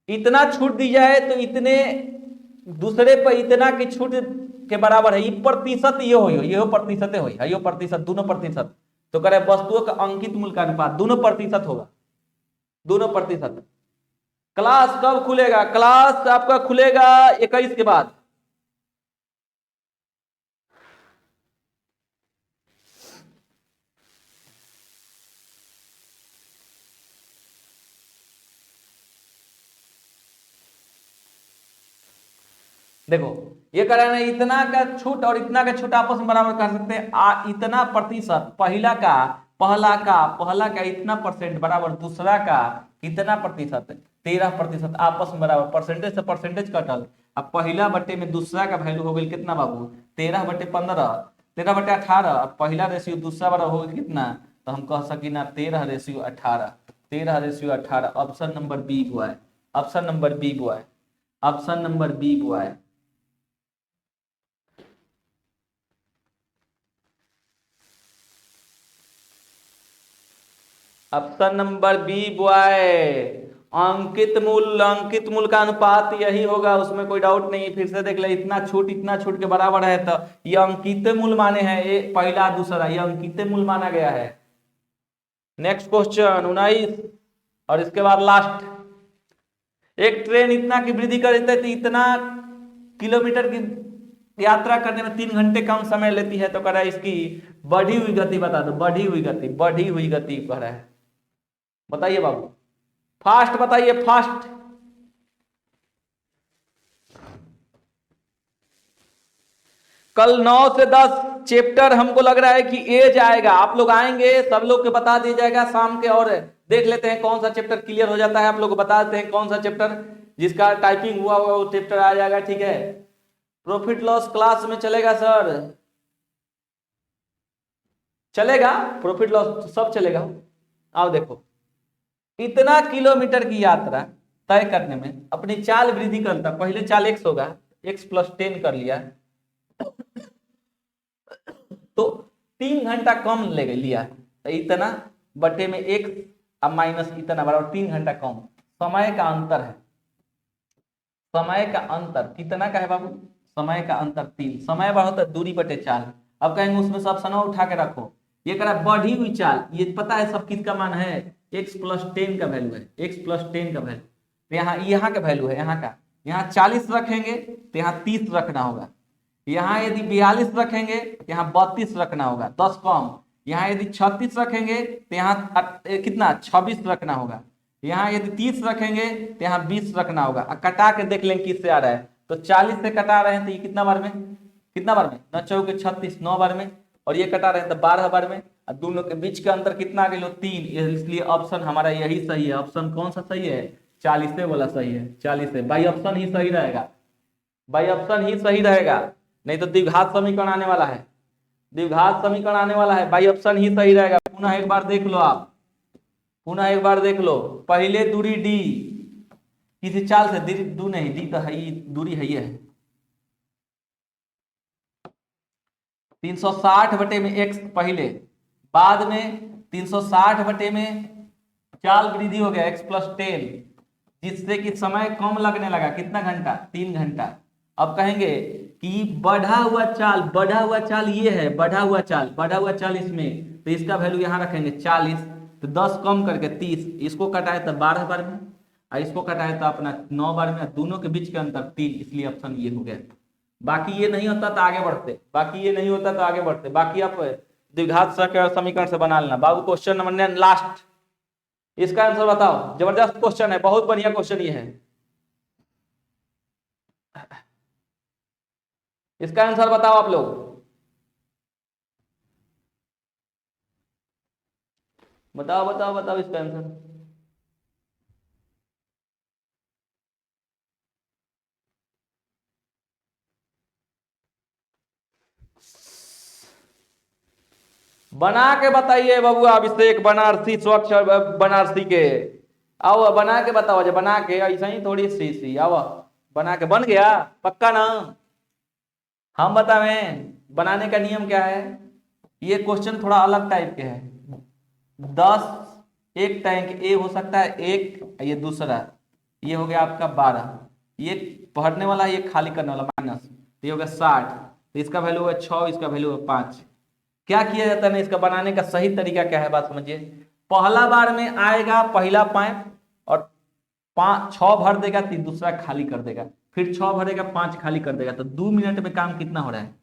इतना छूट दी जाए तो इतने दूसरे पर इतना की छूट के बराबर है, ये प्रतिशत ये हो, ये हो प्रतिशत हो, ये प्रतिशत, दोनों प्रतिशत, तो करे वस्तुओं का अंकित मूल्य का अनुपात दोनों प्रतिशत होगा, दोनों प्रतिशत। क्लास कब खुलेगा? क्लास आपका खुलेगा 21 के बाद। देखो ये कह रहा है इतना का छूट और इतना का छूट आपस में बराबर कर सकते हैं, इतना प्रतिशत पहला का इतना परसेंट बराबर दूसरा का कितना प्रतिशत, 13% आपस में बराबर, परसेंटेज से परसेंटेज कटल। अब पहला बटे में दूसरा का वैल्यू हो गई कितना बाबू, 13/15, 13/18, पहला रेशियो दूसरा बराबर हो गया कितना, तो हम कह सकी ना 13/18, 13/18। ऑप्शन नंबर बी हुआ है, ऑप्शन नंबर बी हुआ है, ऑप्शन नंबर बी हुआ है। ऑप्शन नंबर बी बॉय, अंकित मूल का अनुपात यही होगा, उसमें कोई डाउट नहीं। फिर से देख ले, इतना छूट के बराबर है, तो ये अंकित मूल माने हैं, ये पहला दूसरा ये अंकित मूल माना गया है। नेक्स्ट क्वेश्चन 19, और इसके बाद लास्ट। एक ट्रेन इतना की वृद्धि कर देते तो इतना किलोमीटर की यात्रा करने में 3 घंटे कम समय लेती है, तो कह रहा है इसकी बढ़ी हुई गति बता दो, बढ़ी हुई गति कह रहा है। बताइए बाबू, फास्ट बताइए, फास्ट। कल 9 से 10 चैप्टर हमको लग रहा है कि ए जाएगा, आप लोग आएंगे सब लोग के बता दिया जाएगा शाम के, और देख लेते हैं कौन सा चैप्टर क्लियर हो जाता है। आप लोग को बता देते हैं कौन सा चैप्टर जिसका टाइपिंग हुआ हुआ वो चैप्टर आ जाएगा, ठीक है। प्रॉफिट लॉस क्लास में चलेगा सर, चलेगा प्रॉफिट लॉस सब चलेगा। आओ देखो, इतना किलोमीटर की यात्रा तय करने में अपनी चाल वृद्धि करता, पहले चाल x होगा, x + 10 कर लिया, तो 3 घंटा कम ले लिया, तो इतना बटे में x अब माइनस इतना बराबर 3 घंटा कम। समय का अंतर है, समय का अंतर कितना का है बाबू, समय का अंतर 3, समय बढ़ होता है दूरी बटे चाल। अब कहेंगे उसमें सब सना उठा के रखो, ये कह रहा है बढ़ी हुई चाल, ये पता है सब किसका मान है, x + 10 का वैल्यू है, x + 10 का वैल्यू, तो यहाँ का वैल्यू है, यहाँ का, यहाँ 40 रखेंगे तो यहाँ 30 रखना होगा, यहाँ यदि 42 रखेंगे तो यहाँ 32 रखना होगा, 10 कम। यहाँ यदि 36 रखेंगे तो यहाँ कितना 26 रखना होगा, यहाँ यदि 30 रखेंगे तो यहाँ 20 रखना होगा। कटा के देख लें किससे आ रहा है, तो 40 से कटा रहे हैं तो ये कितना बार में कितना बार में, 9 चौके 36, 9 बार में, और ये कटा रहे तो 12 बार में, और दोनों के बीच का अंतर कितना आ गया, 3, इसलिए ऑप्शन हमारा यही सही है। ऑप्शन कौन सा सही है, 40 वाला सही है, 40 बाई ऑप्शन ही सही रहेगा, बाई ऑप्शन ही सही रहेगा, नहीं तो द्विघात समीकरण आने वाला है, द्विघात समीकरण आने वाला है, बाई ऑप्शन ही सही रहेगा। पुनः एक बार देख लो आप, पुनः एक बार देख लो, पहले दूरी डी किसी चाल से डी नहीं, डी तो है ही, दूरी है, ये है 360 बटे में x पहले, बाद में 360 बटे में चाल वृद्धि हो गया x + 10, जिससे कि समय कम लगने लगा, कितना घंटा, 3 घंटा। अब कहेंगे कि बढ़ा हुआ चाल ये है, बढ़ा हुआ चाल इसमें, तो इसका वैल्यू यहाँ रखेंगे 40, तो 10 कम करके 30, इसको कटाए तो 12 बार में, और इसको कटाए तो अपना 9 बार में, दोनों के बीच के अंतर 3, इसलिए ऑप्शन ये हो गया। बाकी ये नहीं होता तो आगे बढ़ते, बाकी आप द्विघात समीकरण से बना लेना। बाबू क्वेश्चन नंबर 9 लास्ट, इसका आंसर बताओ, जबरदस्त क्वेश्चन है, बहुत बढ़िया क्वेश्चन ये है, इसका आंसर बताओ आप लोग, बताओ इसका आंसर। बना के बताइए बाबू, अभिषेक बनारसी, स्वच्छ बनारसी के, आओ बना के बताओ, जो बना के ऐसा ही थोड़ी सी आओ बना के, बन गया पक्का ना, हम बतावें बनाने का नियम क्या है। ये क्वेश्चन थोड़ा अलग टाइप के है, 10 एक टैंक ए हो सकता है, एक ये दूसरा, ये हो गया आपका 12, ये भरने वाला, ये खाली करने वाला माइनस, ये हो गया 60, तो इसका वैल्यू है 6, इसका वैल्यू है 5। क्या किया जाता है ना, इसका बनाने का सही तरीका क्या है, बात समझिए। पहला बार में आएगा पहला पाइप और 6 भर देगा, दूसरा खाली कर देगा, फिर 6 भरेगा, 5 खाली कर देगा, तो 2 मिनट में काम कितना हो रहा है,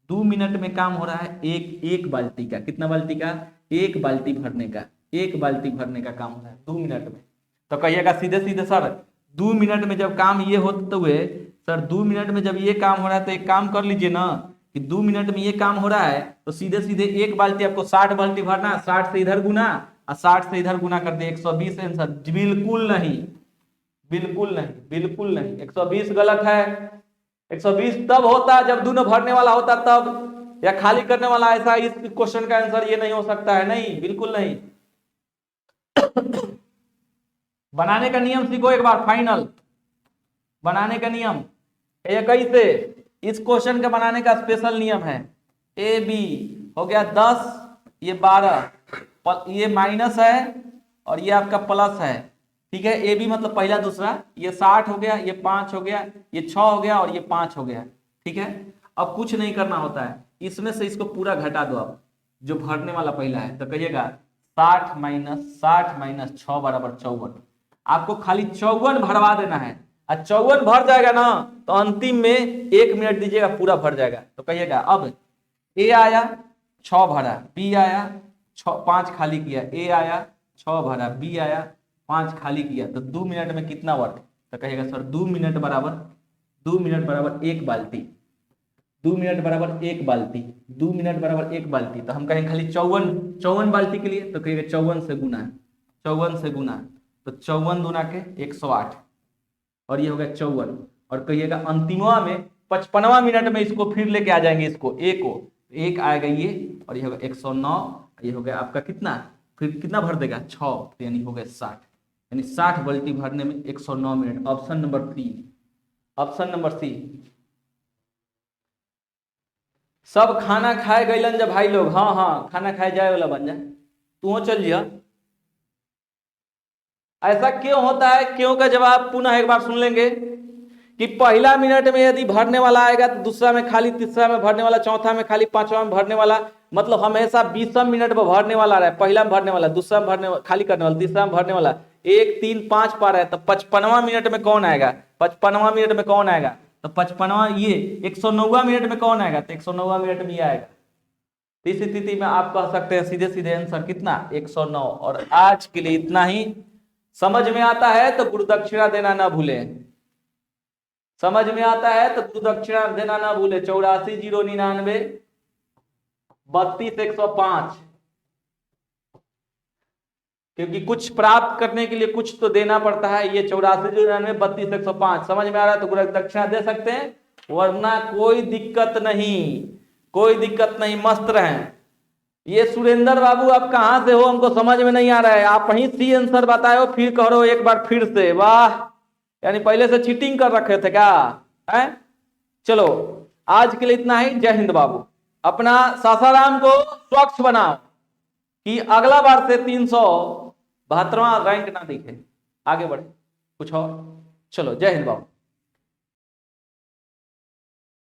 2 मिनट में काम हो रहा है एक बाल्टी का, कितना बाल्टी का, एक बाल्टी भरने का, एक बाल्टी भरने का काम हो रहा है 2 मिनट में। तो कहिएगा सीधे सीधे सर 2 मिनट में जब काम ये होते हुए, सर 2 मिनट में जब ये काम हो रहा है तो एक काम कर लीजिए ना, कि 2 मिनट में ये काम हो रहा है, तो सीधे सीधे एक बाल्टी आपको 60 बाल्टी भरना, 60 से इधर गुना और 60 से इधर गुना कर दे, 120 आंसर। बिल्कुल नहीं, बिल्कुल नहीं, बिल्कुल नहीं, 120 गलत है। 120 तब होता जब दोनों भरने वाला होता तब, या खाली करने वाला, ऐसा इस क्वेश्चन का आंसर ये नहीं हो सकता है, नहीं, बिल्कुल नहीं। बनाने का नियम सीखो एक बार, फाइनल बनाने का नियम, ये कैसे, इस क्वेश्चन के बनाने का स्पेशल नियम है, ए बी हो गया 10, ये 12, ये माइनस है और ये आपका प्लस है, ठीक है। ए बी मतलब पहला दूसरा, ये 60 हो गया, ये 5 हो गया, ये 6 हो गया और ये 5 हो गया, ठीक है। अब कुछ नहीं करना होता है, इसमें से इसको पूरा घटा दो आप, जो भरने वाला पहला है, तो कहिएगा 60 माइनस 6 बराबर 54। आपको खाली 54 भरवा देना है, और 54 भर जाएगा ना तो अंतिम में 1 मिनट दीजिएगा, पूरा भर जाएगा। तो कहिएगा अब ए आया 6 भरा, बी आया 5 खाली किया, ए आया 6 भरा, बी आया 5 खाली किया, तो 2 मिनट में कितना वर्क, तो कहिएगा सर 2 मिनट बराबर 1 बाल्टी, 2 मिनट बराबर 1 बाल्टी, 2 मिनट बराबर 1 बाल्टी। तो हम कहेंगे खाली 54 बाल्टी के लिए, तो कहिएगा 54 से गुना, 54 से गुना, तो 54 दूना के 108, और ये हो गया 54। और कहिएगा अंतिमवा में 55वां मिनट में इसको फिर लेके आ जाएंगे, इसको ए को, एक आएगा ये, और ये होगा 109, ये हो गया आपका कितना, फिर कितना भर देगा 6, तो यानी हो गया 60, यानी 60 बाल्टी भरने में 109 मिनट। Option number 3, option number C. सब खाना खाए गईलन जब भाई लोग, हाँ हाँ खाना खाए जाए वाला बन जाए, तू चल जिया। ऐसा क्यों होता है, क्यों का जवाब पुनः एक बार सुन लेंगे, कि पहला मिनट में यदि भरने वाला आएगा तो दूसरा में खाली, तीसरा में भरने वाला, चौथा में खाली, पांचवा में भरने वाला, मतलब हमेशा 20 मिनट में भरने वाला रहा है, पहला में भरने वाला, दूसरा में भरने खाली करने वाला, तीसरा में भरने वाला, 1 3 5 पा रहा है, तो 55वां मिनट में कौन आएगा, 55वां मिनट में कौन आएगा, तो 55वां ये 109वां मिनट में कौन आएगा, तो 109वां मिनट में ये आएगा। इस स्थिति में आप कह सकते हैं सीधे सीधे आंसर कितना, 109। और आज के लिए इतना ही, समझ में आता है तो गुरु दक्षिणा देना ना भूलें। समझ में आता है तो गुरु दक्षिणा देना ना भूले। 84,099 32,105, क्योंकि कुछ प्राप्त करने के लिए कुछ तो देना पड़ता है। ये 84,099 32,105 समझ में आ रहा है तो गुरु दक्षिणा दे सकते हैं, वरना कोई दिक्कत नहीं, कोई दिक्कत नहीं, मस्त रहें। ये सुरेंद्र बाबू आप कहां से हो, हमको समझ में नहीं आ रहा है। आप वहीं सी आंसर बताए हो फिर कह रहे हो एक बार फिर से, वाह, यानी पहले से चीटिंग कर रखे थे क्या है? चलो आज के लिए इतना ही। जय हिंद बाबू। अपना सासाराम को स्वच्छ बनाओ कि अगला बार से 372वां रैंक ना दिखे। आगे बढ़े कुछ और। चलो जय हिंद बाबू।